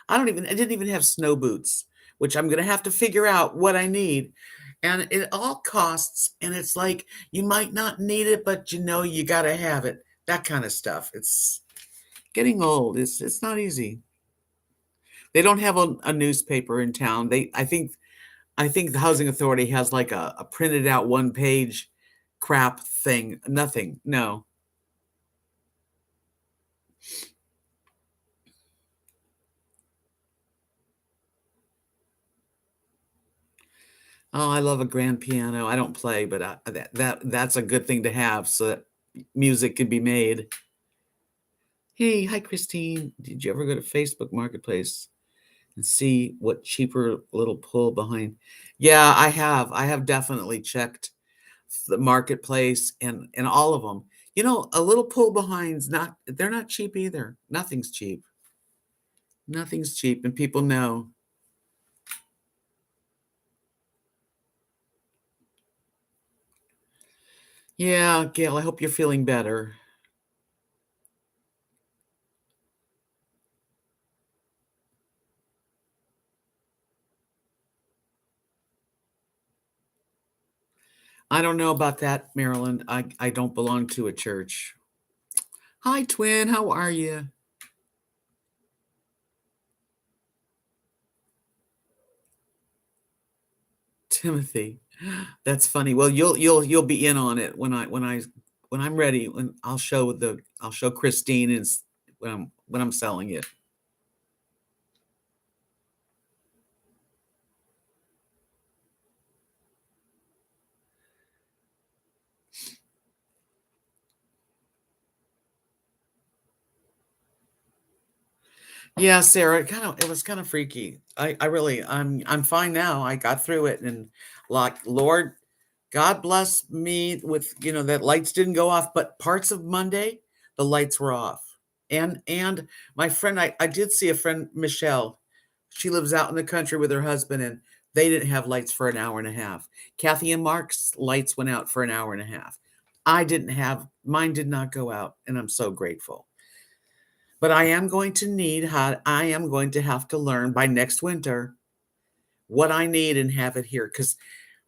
I didn't even have snow boots, which I'm gonna have to figure out what I need. And it all costs, and it's like you might not need it, but you gotta have it. That kind of stuff. It's getting old. It's not easy. They don't have a newspaper in town. I think the housing authority has like a printed out one page crap thing. Nothing. No. Oh, I love a grand piano. I don't play, but that's a good thing to have so that music can be made. Hey, hi Christine. Did you ever go to Facebook Marketplace and see what cheaper little pull behind? Yeah, I have. I have definitely checked the marketplace and all of them. A little pull behind's not they're not cheap either. Nothing's cheap. Nothing's cheap, and people know. Yeah, Gail, I hope you're feeling better. I don't know about that, Marilyn. I don't belong to a church. Hi, twin. How are you? Timothy. That's funny. Well, you'll be in on it when I'm ready. When I'll show Christine when I'm selling it. Yeah, Sarah, it was kind of freaky. I really I'm fine now. I got through it, and like Lord, God bless me with, that lights didn't go off, but parts of Monday, the lights were off. And my friend, I did see a friend, Michelle. She lives out in the country with her husband, and they didn't have lights for an hour and a half. Kathy and Mark's lights went out for an hour and a half. I didn't have Mine did not go out, and I'm so grateful. But I am going to have to learn by next winter what I need and have it here. Because,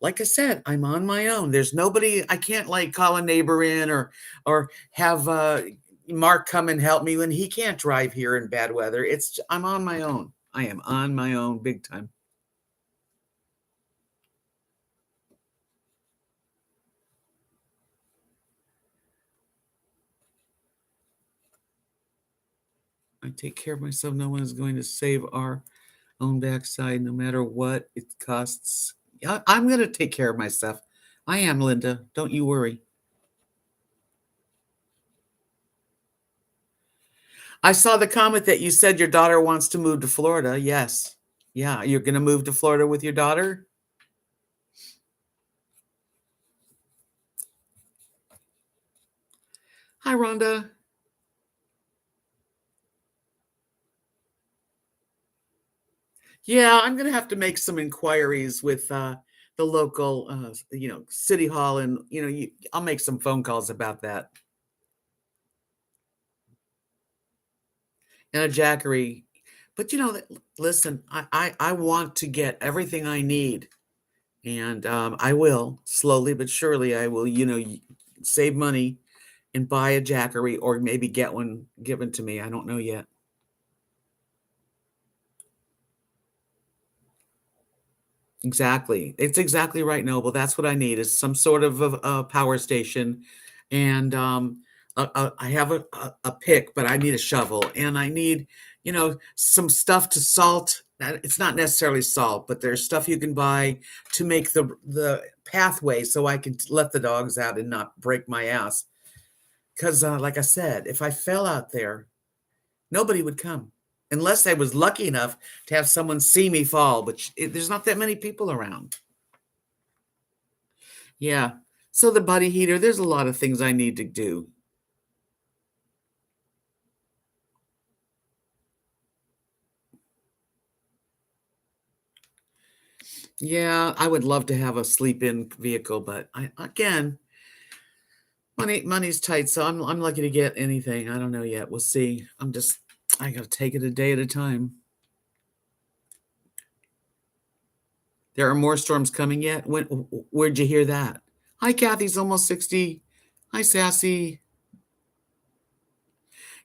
like I said, I'm on my own. There's nobody. I can't like call a neighbor in or have Mark come and help me when he can't drive here in bad weather. I'm on my own. I am on my own big time. I take care of myself. No one is going to save our own backside, no matter what it costs. Yeah, I'm going to take care of myself. I am, Linda. Don't you worry. I saw the comment that you said your daughter wants to move to Florida. Yes. Yeah. You're going to move to Florida with your daughter? Hi, Rhonda. Yeah, I'm going to have to make some inquiries with the local, city hall, and I'll make some phone calls about that. And a jackery, but listen, I want to get everything I need, and I will slowly but surely. I will, save money and buy a jackery, or maybe get one given to me. I don't know yet. Exactly. It's exactly right, Noble. That's what I need is some sort of a power station. And I have a pick, but I need a shovel, and I need, some stuff to salt. It's not necessarily salt, but there's stuff you can buy to make the pathway so I can let the dogs out and not break my ass. Because, like I said, if I fell out there, nobody would come unless I was lucky enough to have someone see me fall, but there's not that many people around. Yeah. So the buddy heater, there's a lot of things I need to do. Yeah, I would love to have a sleep-in vehicle, but again, money's tight, so I'm lucky to get anything. I don't know yet. We'll see. I gotta take it a day at a time. There are more storms coming yet. Where'd you hear that? Hi, Kathy's almost 60. Hi, Sassy.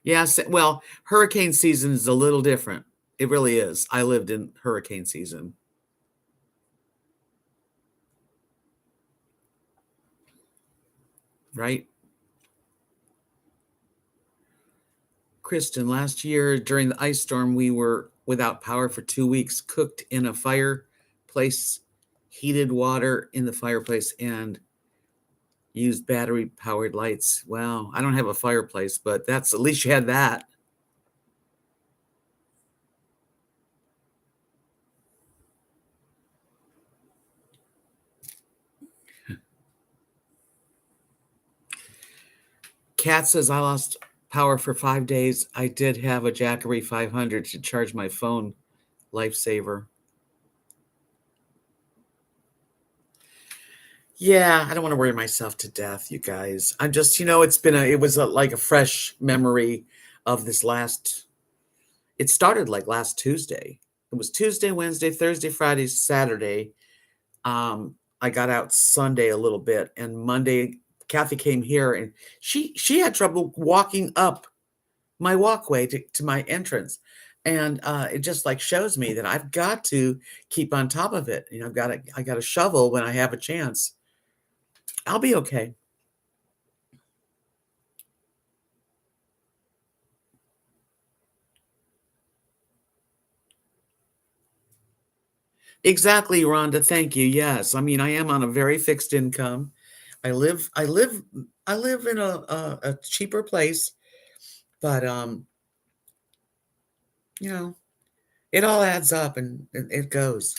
Yes, well, hurricane season is a little different. It really is. I lived in hurricane season, right? Kristen, last year during the ice storm, we were without power for 2 weeks, cooked in a fireplace, heated water in the fireplace, and used battery powered lights. Wow, I don't have a fireplace, but that's at least you had that. Kat says I lost power for 5 days. I did have a Jackery 500 to charge my phone. Lifesaver. Yeah, I don't want to worry myself to death, you guys. I'm just, it was like a fresh memory of this last. It started like last Tuesday. It was Tuesday, Wednesday, Thursday, Friday, Saturday. I got out Sunday a little bit, and Monday, Kathy came here, and she had trouble walking up my walkway to my entrance. And it just like shows me that I've got to keep on top of it. I got to shovel when I have a chance. I'll be okay. Exactly, Rhonda. Thank you. Yes. I mean, I am on a very fixed income. I live I live I live in a cheaper place, but you know, it all adds up and it goes.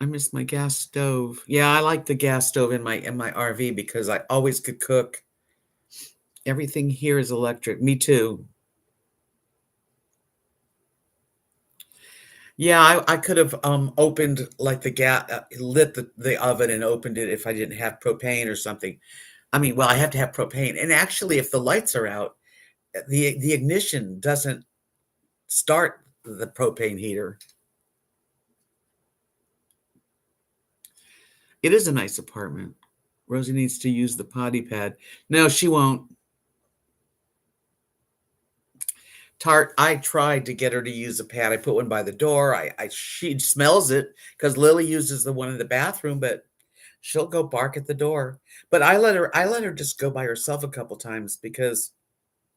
I miss my gas stove. Yeah, I like the gas stove in my RV because I always could cook. Everything here is electric. Me too. Yeah, I could have opened like the gas, lit the oven and opened it if I didn't have propane or something. I mean, well, I have to have propane. And actually, if the lights are out, the ignition doesn't start the propane heater. It is a nice apartment. Rosie needs to use the potty pad. No, she won't. Tart, I tried to get her to use a pad. I put one by the door. She smells it because Lily uses the one in the bathroom, but she'll go bark at the door. But I let her just go by herself a couple times because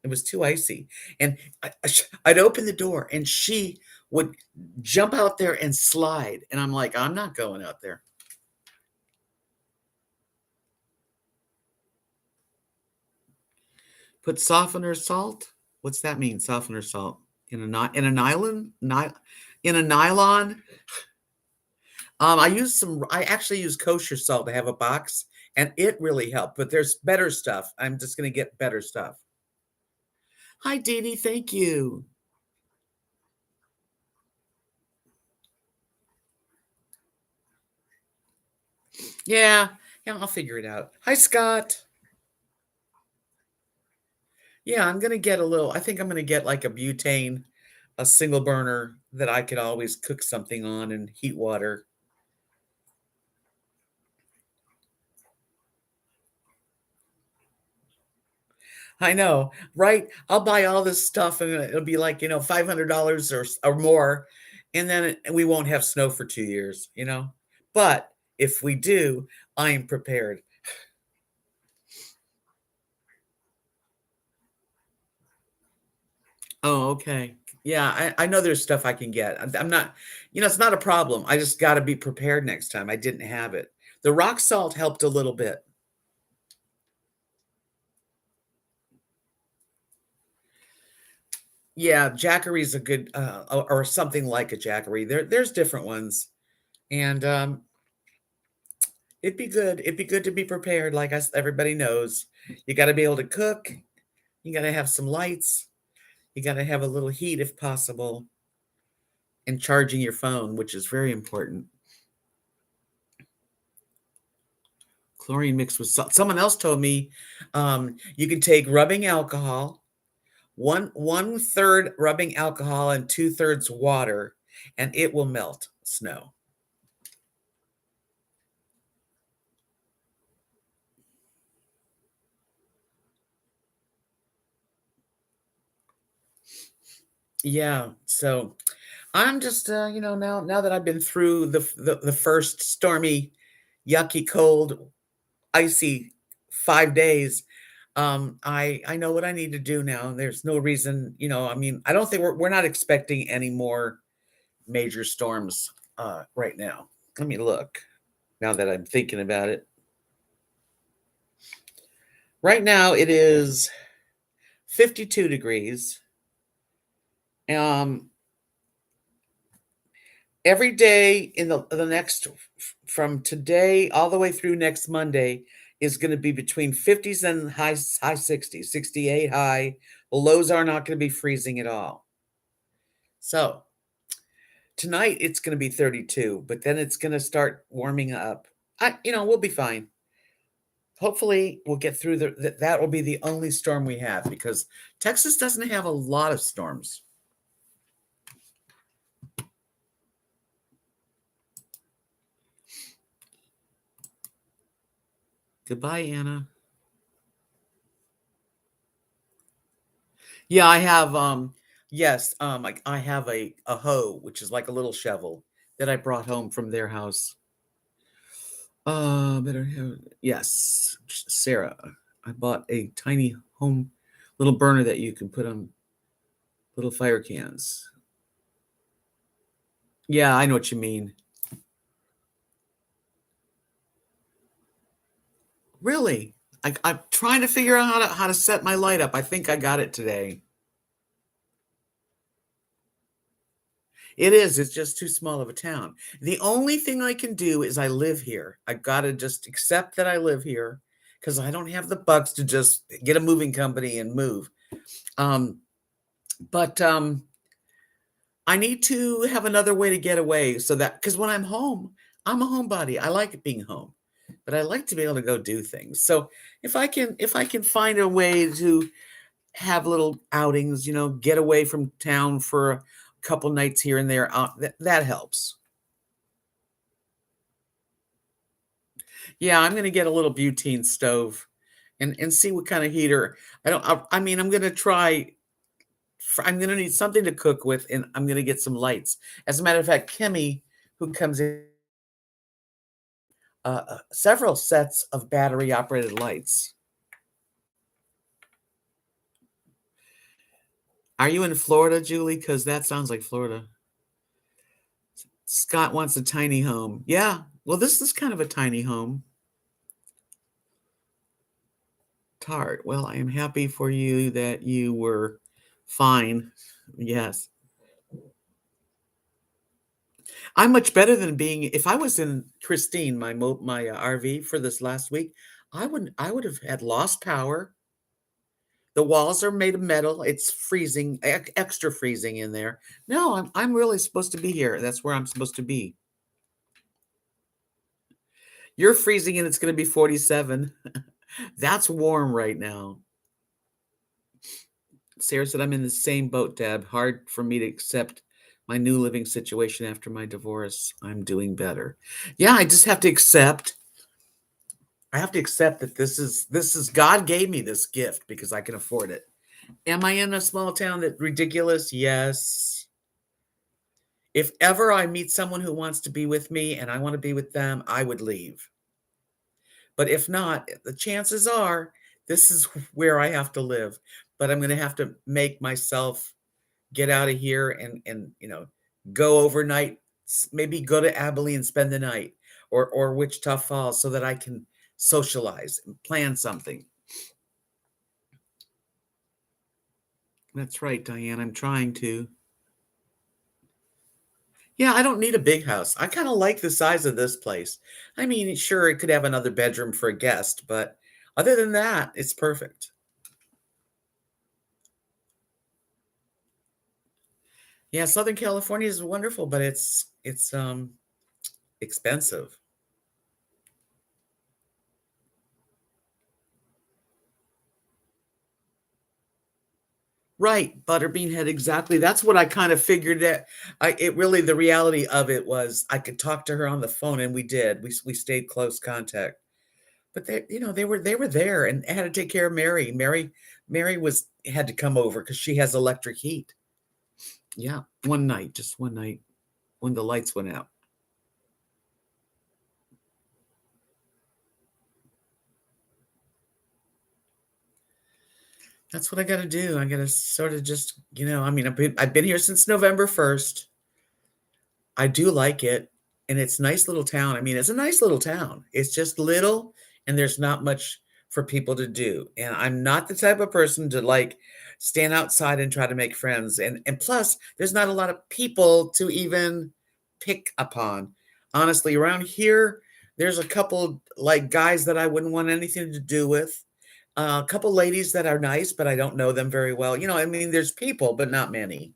it was too icy. And I'd open the door and she would jump out there and slide. And I'm like, I'm not going out there. Put softener salt. What's that mean? Softener salt in a nylon, in a nylon. I actually use kosher salt. I have a box, and it really helped. But there's better stuff. I'm just gonna get better stuff. Hi, Dee Dee. Thank you. Yeah, yeah. I'll figure it out. Hi, Scott. Yeah, I'm gonna get a little. I think I'm gonna get like a butane, a single burner that I could always cook something on and heat water. I know, right? I'll buy all this stuff and it'll be like, $500 or more, and then we won't have snow for 2 years. But if we do, I am prepared. Oh, okay. Yeah, I know there's stuff I can get. I'm not, it's not a problem. I just got to be prepared next time. I didn't have it. The rock salt helped a little bit. Yeah, Jackery's a good, or something like a Jackery. There's different ones, and it'd be good. It'd be good to be prepared. Like everybody knows, you got to be able to cook. You got to have some lights. You got to have a little heat if possible, and charging your phone, which is very important. Chlorine mixed with salt. Someone else told me you can take rubbing alcohol, one third rubbing alcohol and 2/3 water, and it will melt snow. Yeah. So I'm just, now that I've been through the first stormy, yucky, cold, icy 5 days, I know what I need to do now. There's no reason, I mean, I don't think we're not expecting any more major storms right now. Let me look now that I'm thinking about it. Right now it is 52 degrees. Um, Every day in the next from today all the way through next Monday is gonna be between 50s and high 60s, 68 high. The lows are not gonna be freezing at all. So, tonight it's gonna be 32, but then it's gonna start warming up. We'll be fine. Hopefully, we'll get through that will be the only storm we have because Texas doesn't have a lot of storms. Goodbye, Anna. Yeah, I have, yes, I have a hoe, which is like a little shovel that I brought home from their house. Better have yes, Sarah. I bought a tiny home little burner that you can put on little fire cans. Yeah, I know what you mean. Really? I'm trying to figure out how to set my light up. I think I got it today. It is, it's just too small of a town. The only thing I can do is I live here. I've gotta just accept that I live here because I don't have the bucks to just get a moving company and move. Um, but I need to have another way to get away so that because when I'm home, I'm a homebody. I like being home, but I like to be able to go do things. So if I can find a way to have little outings, get away from town for a couple nights here and there, that helps. Yeah, I'm gonna get a little butane stove and see what kind of heater. I mean, I'm gonna try. I'm gonna need something to cook with, and I'm gonna get some lights. As a matter of fact, Kimmy, who comes in, several sets of battery operated lights. Are you in Florida, Julie? Because that sounds like Florida. Scott wants a tiny home. Yeah. Well, this is kind of a tiny home. Tart. Well, I am happy for you that you were fine. Yes. I'm much better than being if I was in Christine, my RV for this last week, I would have had lost power. The walls are made of metal. It's freezing, extra freezing in there. No, I'm really supposed to be here. That's where I'm supposed to be. You're freezing and it's going to be 47. That's warm right now. Sarah said, I'm in the same boat, Deb. Hard for me to accept my new living situation after my divorce. I'm doing better. Yeah, I just have to accept. I have to accept that this is God gave me this gift because I can afford it. Am I in a small town that ridiculous? Yes. If ever I meet someone who wants to be with me and I want to be with them, I would leave. But if not, the chances are this is where I have to live. But I'm going to have to make myself get out of here and go overnight, maybe go to Abilene and spend the night or Wichita Falls so that I can socialize and plan something. That's right, Diane. I'm trying to. Yeah, I don't need a big house. I kind of like the size of this place. I mean, sure, it could have another bedroom for a guest, but other than that, it's perfect. Yeah, Southern California is wonderful, but it's expensive. Right, butterbean head, exactly. That's what I kind of figured that it really the reality of it was I could talk to her on the phone and we did. We stayed close contact. But they were there and had to take care of Mary. Mary was had to come over because she has electric heat. Yeah, one night, just one night when the lights went out. That's what I gotta do. I gotta sort of just, I mean, I've been here since November 1st. I do like it, and it's a nice little town. I mean, it's a nice little town. It's just little, and there's not much for people to do. And I'm not the type of person to like stand outside and try to make friends. And plus, there's not a lot of people to even pick upon. Honestly, around here, there's a couple like guys that I wouldn't want anything to do with. A couple ladies that are nice, but I don't know them very well. I mean, there's people, but not many.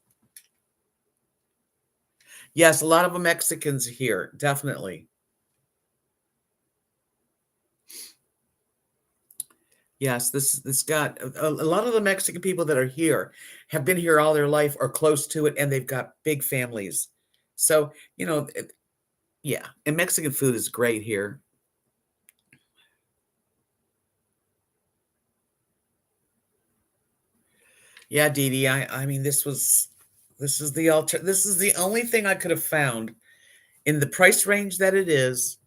Yes, a lot of Mexicans here, definitely. Yes, this got a lot of the Mexican people that are here have been here all their life or close to it, and they've got big families. So, yeah, and Mexican food is great here. Yeah, Dee Dee, I mean, this is the only thing I could have found in the price range that it is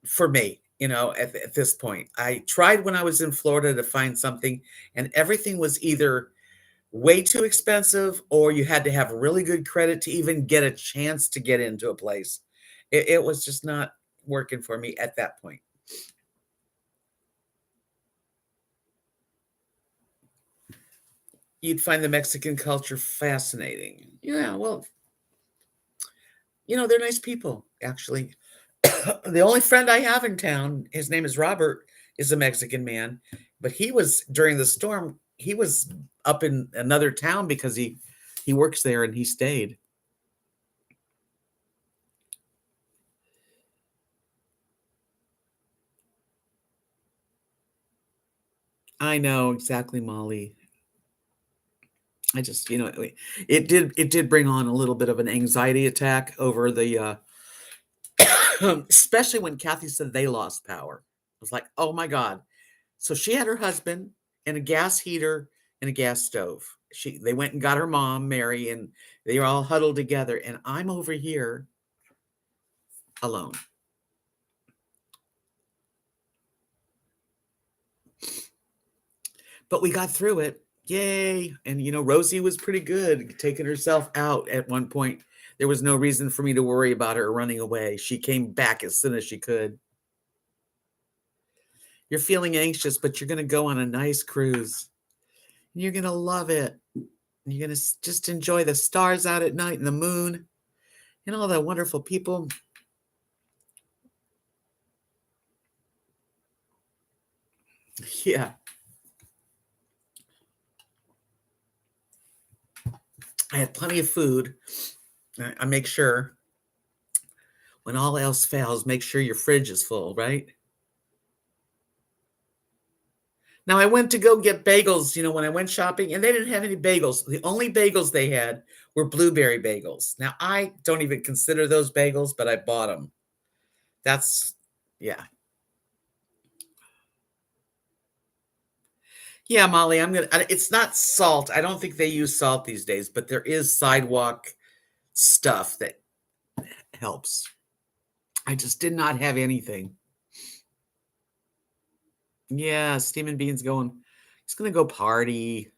for me, at this point. I tried when I was in Florida to find something, and everything was either way too expensive or you had to have really good credit to even get a chance to get into a place. It was just not working for me at that point. You'd find the Mexican culture fascinating. Yeah, well, they're nice people, actually. The only friend I have in town, his name is Robert, is a Mexican man, but he was during the storm, he was up in another town because he works there and he stayed. I know exactly, Molly. I just, it did bring on a little bit of an anxiety attack over the especially when Kathy said they lost power. I was like, "Oh my god." So she had her husband and a gas heater and a gas stove. They went and got her mom, Mary, and they were all huddled together and I'm over here alone. But we got through it. Yay. And Rosie was pretty good taking herself out at one point. There was no reason for me to worry about her running away. She came back as soon as she could. You're feeling anxious, but you're going to go on a nice cruise. You're going to love it. You're going to just enjoy the stars out at night and the moon and all the wonderful people. Yeah. I had plenty of food. I make sure when all else fails, make sure your fridge is full, right? Now I went to go get bagels, when I went shopping, and they didn't have any bagels. The only bagels they had were blueberry bagels. Now I don't even consider those bagels, but I bought them. That's yeah. Yeah, Molly, it's not salt. I don't think they use salt these days, but there is sidewalk stuff that helps. I just did not have anything. Yeah, Steam Bean's going. He's gonna go party.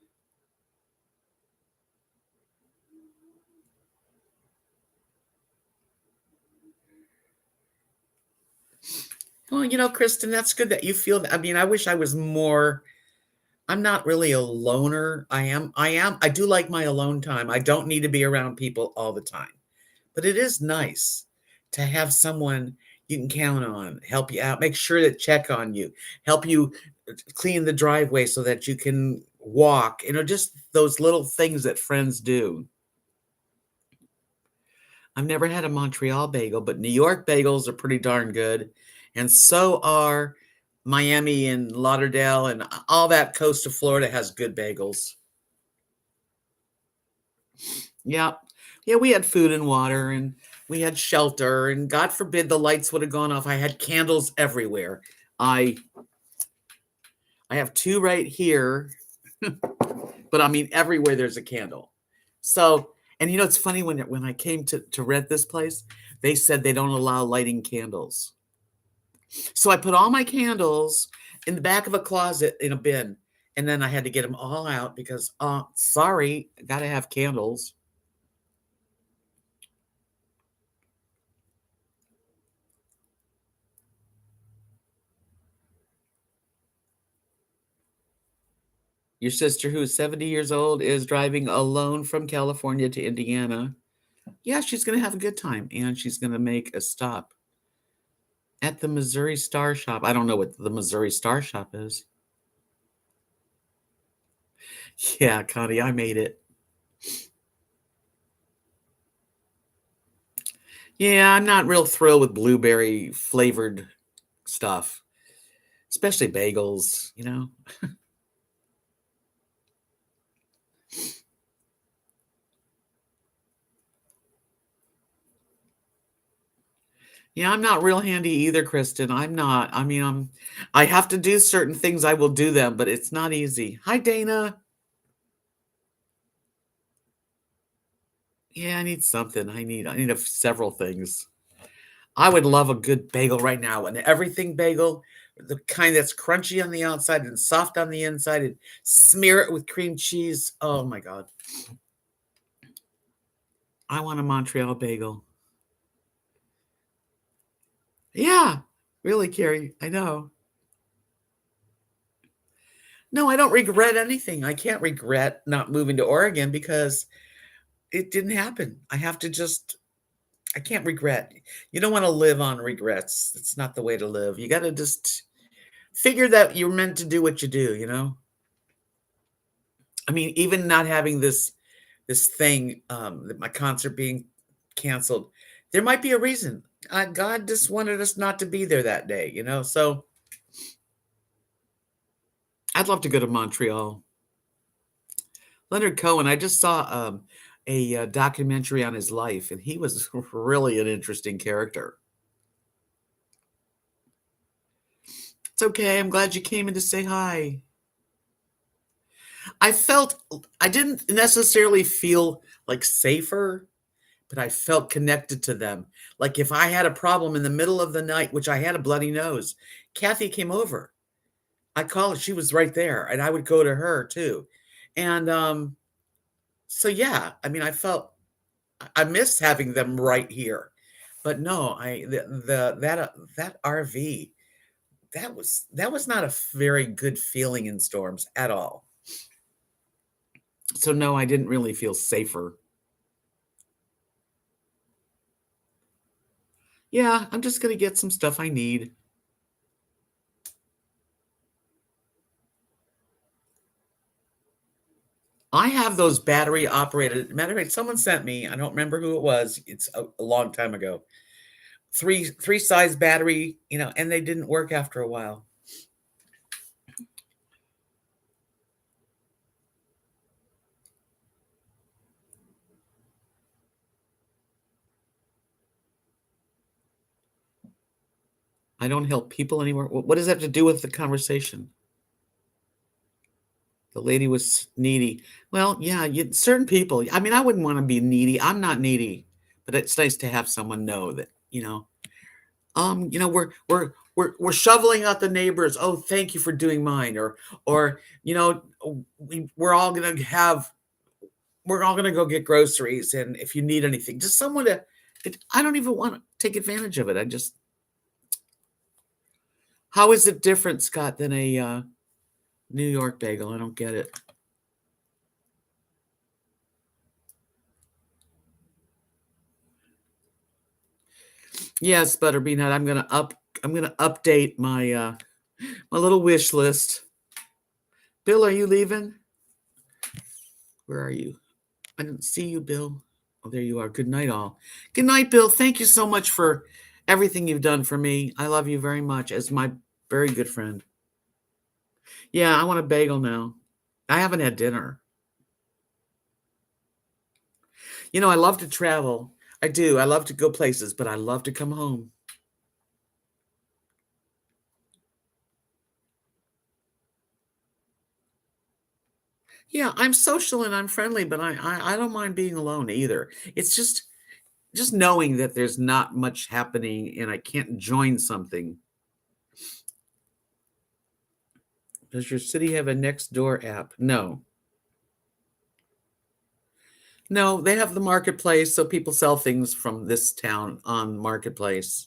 Well, Kristen, that's good that you feel that. I mean, I wish I was more. I'm not really a loner. I do like my alone time. I don't need to be around people all the time. But it is nice to have someone you can count on, help you out, make sure to check on you, help you clean the driveway so that you can walk, just those little things that friends do. I've never had a Montreal bagel, but New York bagels are pretty darn good. And so are Miami and Lauderdale and all that coast of Florida has good bagels. Yeah. Yeah, we had food and water and we had shelter and God forbid the lights would have gone off. I had candles everywhere. I I have two right here, but I mean everywhere there's a candle. So, and it's funny when I came to rent this place, they said they don't allow lighting candles. So I put all my candles in the back of a closet in a bin, and then I had to get them all out because, sorry, got to have candles. Your sister, who's 70 years old, is driving alone from California to Indiana. Yeah, she's gonna have a good time, and she's gonna make a stop at the Missouri Star Shop. I don't know what the Missouri Star Shop is. Yeah, Connie, I made it. Yeah, I'm not real thrilled with blueberry flavored stuff, especially bagels, you know? Yeah, I'm not real handy either, Kristen. I'm not. I mean, I have to do certain things, I will do them, but it's not easy. Hi, Dana. Yeah, I need something. I need several things. I would love a good bagel right now, an everything bagel, the kind that's crunchy on the outside and soft on the inside, and smear it with cream cheese. Oh my God. I want a Montreal bagel. Yeah, really, Carrie. I know. No, I don't regret anything. I can't regret not moving to Oregon because it didn't happen. I can't regret. You don't want to live on regrets. It's not the way to live. You got to just figure that you're meant to do what you do, you know? I mean, even not having this thing, that my concert being canceled, there might be a reason. God just wanted us not to be there that day, you know? So I'd love to go to Montreal. Leonard Cohen, I just saw a documentary on his life, and he was really an interesting character. It's okay. I'm glad you came in to say hi. I felt I didn't necessarily feel like safer, but I felt connected to them. Like if I had a problem in the middle of the night, which I had a bloody nose, Kathy came over. I called her, she was right there, and I would go to her too. And so yeah, I mean, I miss having them right here. But no, I the that RV, that was not a very good feeling in storms at all. So no, I didn't really feel safer. Yeah, I'm just gonna get some stuff I need. I have those battery operated. Matter of fact, someone sent me, I don't remember who it was. It's a long time ago. Three size battery, and they didn't work after a while. I don't help people anymore. What does that have to do with the conversation? The lady was needy. Well, yeah, certain people. I mean, I wouldn't want to be needy. I'm not needy, but it's nice to have someone know that, we're shoveling out the neighbors. Oh, thank you for doing mine. Or we're all gonna go get groceries, and if you need anything, just someone to. I don't even want to take advantage of it. How is it different, Scott, than a New York bagel? I don't get it. Yes, Butterbean Nut. I'm gonna update my little wish list. Bill, are you leaving? Where are you? I didn't see you, Bill. Oh, there you are. Good night, all. Good night, Bill. Thank you so much for everything you've done for me. I love you very much as my very good friend. Yeah, I want a bagel now. I haven't had dinner. I love to travel. I do. I love to go places, but I love to come home. Yeah, I'm social and I'm friendly, but I don't mind being alone either. It's just knowing that there's not much happening and I can't join something. Does your city have a next door app? No. No, they have the marketplace, so people sell things from this town on marketplace.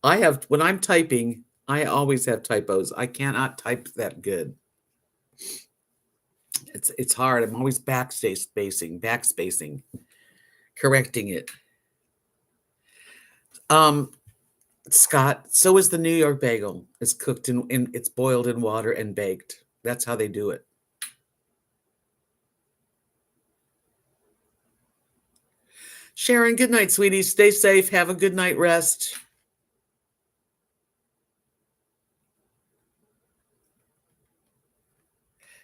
When I'm typing, I always have typos. I cannot type that good. It's hard. I'm always backspacing, correcting it. Um, Scott, so is the New York bagel. It's cooked in it's boiled in water and baked. That's how they do it. Sharon, good night, sweetie. Stay safe. Have a good night rest.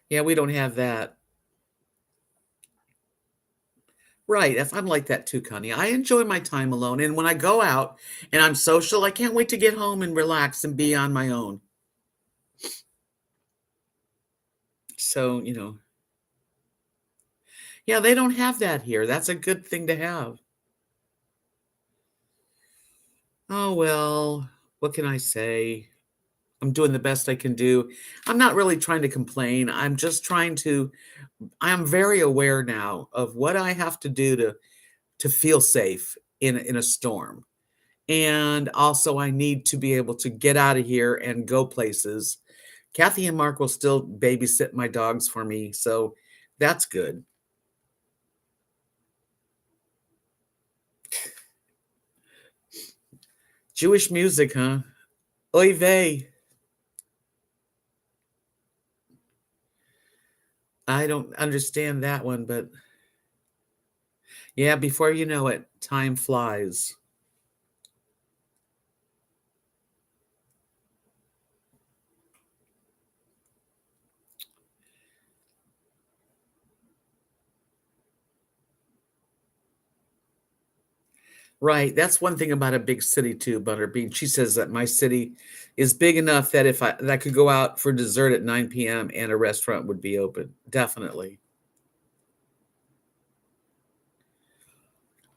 Yeah, we don't have that. Right. I'm like that too, Connie. I enjoy my time alone. And when I go out and I'm social, I can't wait to get home and relax and be on my own. So, yeah, they don't have that here. That's a good thing to have. Oh, well, what can I say? I'm doing the best I can do. I'm not really trying to complain. I am very aware now of what I have to do to feel safe in a storm. And also I need to be able to get out of here and go places. Kathy and Mark will still babysit my dogs for me, so that's good. Jewish music, huh? Oy vey. I don't understand that one, but yeah, before you know it, time flies. Right. That's one thing about a big city too, Butterbean. She says that my city is big enough that if I could go out for dessert at 9 p.m. and a restaurant would be open. Definitely.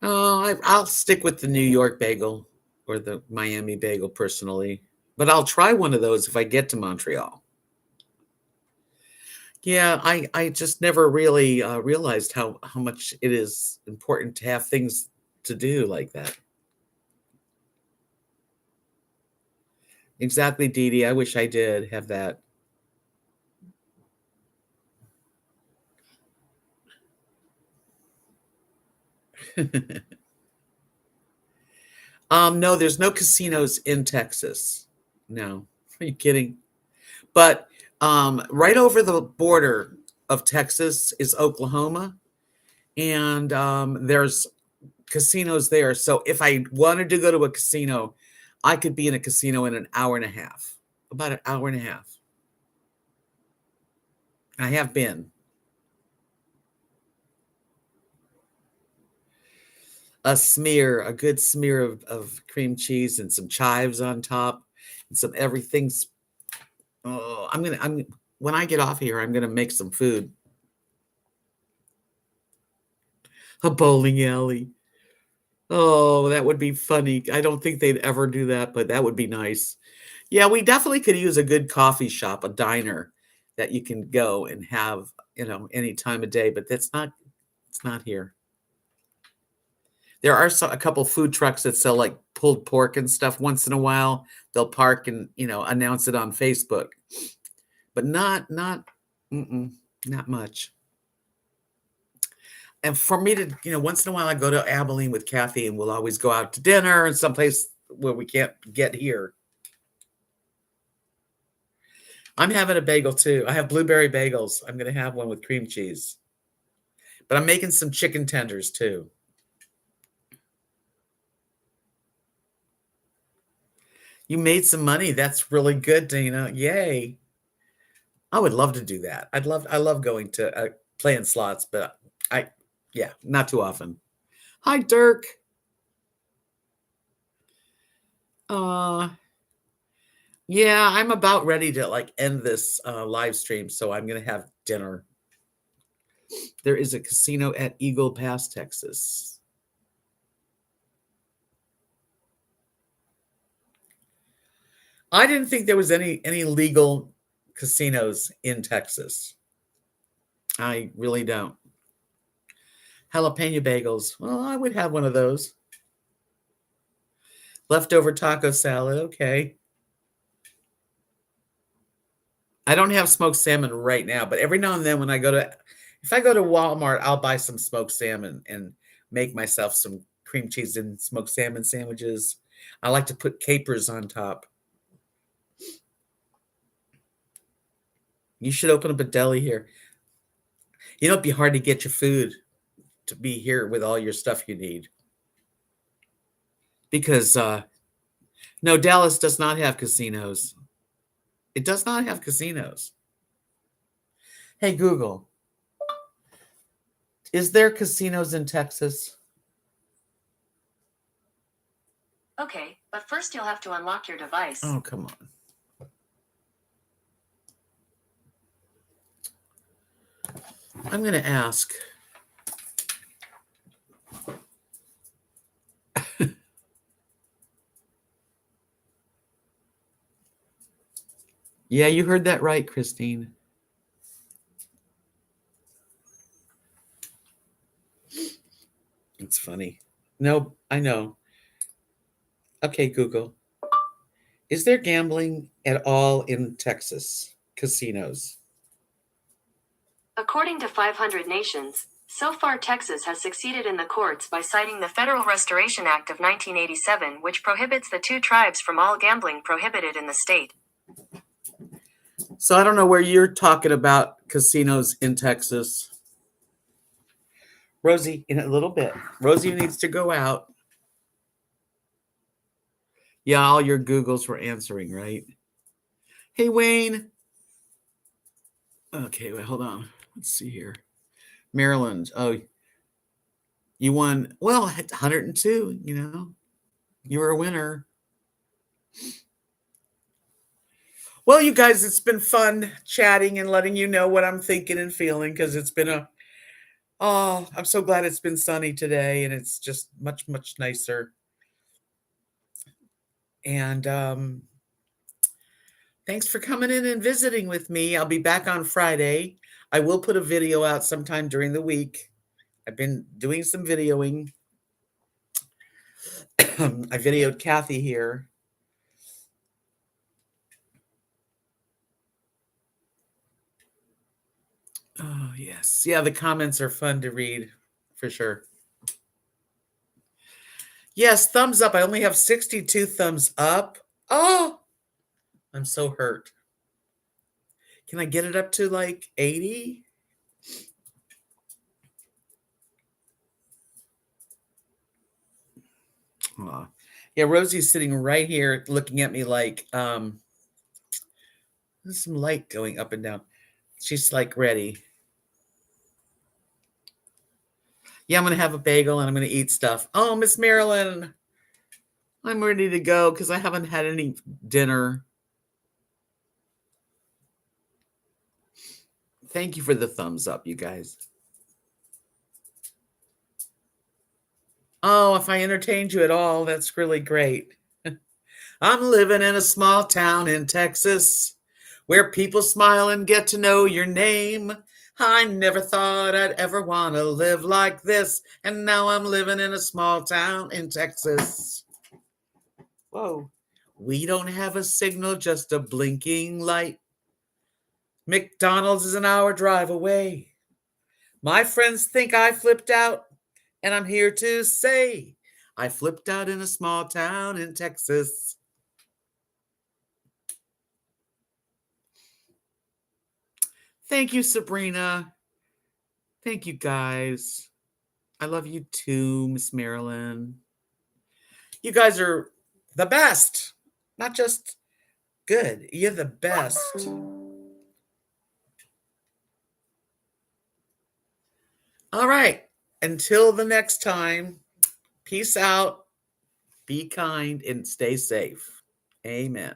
Oh, I'll stick with the New York bagel or the Miami bagel personally, but I'll try one of those if I get to Montreal. Yeah, I just never really realized how much it is important to have things to do like that. Exactly, Dee Dee. I wish I did have that. No, there's no casinos in Texas. No. Are you kidding? But right over the border of Texas is Oklahoma, and there's casinos there. So if I wanted to go to a casino, I could be in a casino in an hour and a half, about an hour and a half. I have been. A good smear of cream cheese and some chives on top and some everything's. Oh, when I get off here, I'm gonna make some food. A bowling alley. Oh, that would be funny. I don't think they'd ever do that, but that would be nice. Yeah, we definitely could use a good coffee shop, a diner that you can go and have, any time of day, but it's not here. There are a couple food trucks that sell like pulled pork and stuff once in a while. They'll park and, announce it on Facebook, but mm-mm, not much. And for me to, once in a while I go to Abilene with Kathy and we'll always go out to dinner and someplace where we can't get here. I'm having a bagel too. I have blueberry bagels. I'm going to have one with cream cheese. But I'm making some chicken tenders too. You made some money. That's really good, Dana. Yay. I would love to do that. I love going to playing slots, but I yeah, not too often. Hi Dirk. Uh yeah, I'm about ready to like end this live stream, so I'm going to have dinner. There is a casino at Eagle Pass, Texas. I didn't think there was any legal casinos in Texas. I really don't. Jalapeno bagels. Well, I would have one of those. Leftover taco salad. Okay. I don't have smoked salmon right now, but every now and then if I go to Walmart, I'll buy some smoked salmon and make myself some cream cheese and smoked salmon sandwiches. I like to put capers on top. You should open up a deli here. It'd be hard to get your food to be here with all your stuff you need. Because no, Dallas does not have casinos. It does not have casinos. Hey Google, is there casinos in Texas? Okay, but first you'll have to unlock your device. Oh, come on. I'm going to ask. Yeah, you heard that right, Christine. It's funny. No, I know. Okay, Google. Is there gambling at all in Texas casinos? According to 500 Nations, so far Texas has succeeded in the courts by citing the Federal Restoration Act of 1987, which prohibits the two tribes from all gambling prohibited in the state. So I don't know where you're talking about casinos in Texas. Rosie, in a little bit. Rosie needs to go out. Yeah, all your Googles were answering, right? Hey, Wayne. Okay, wait, hold on. Let's see here. Maryland. Oh, you won. Well, 102, You were a winner. Well, you guys, it's been fun chatting and letting you know what I'm thinking and feeling because it's been I'm so glad it's been sunny today and it's just much, much nicer. And thanks for coming in and visiting with me. I'll be back on Friday. I will put a video out sometime during the week. I've been doing some videoing. I videoed Kathy here. Oh, yes. Yeah, the comments are fun to read, for sure. Yes, thumbs up. I only have 62 thumbs up. Oh, I'm so hurt. Can I get it up to like 80? Aw. Yeah, Rosie's sitting right here looking at me like, there's some light going up and down. She's like ready. Yeah, I'm going to have a bagel and I'm going to eat stuff. Oh, Miss Marilyn, I'm ready to go because I haven't had any dinner. Thank you for the thumbs up, you guys. Oh, if I entertained you at all, that's really great. I'm living in a small town in Texas where people smile and get to know your name. I never thought I'd ever want to live like this, and now I'm living in a small town in Texas. Whoa. We don't have a signal, just a blinking light. McDonald's is an hour drive away. My friends think I flipped out, and I'm here to say I flipped out in a small town in Texas. Thank you, Sabrina. Thank you, guys. I love you too, Miss Marilyn. You guys are the best. Not just good. You're the best. All right. Until the next time, peace out, be kind, and stay safe. Amen.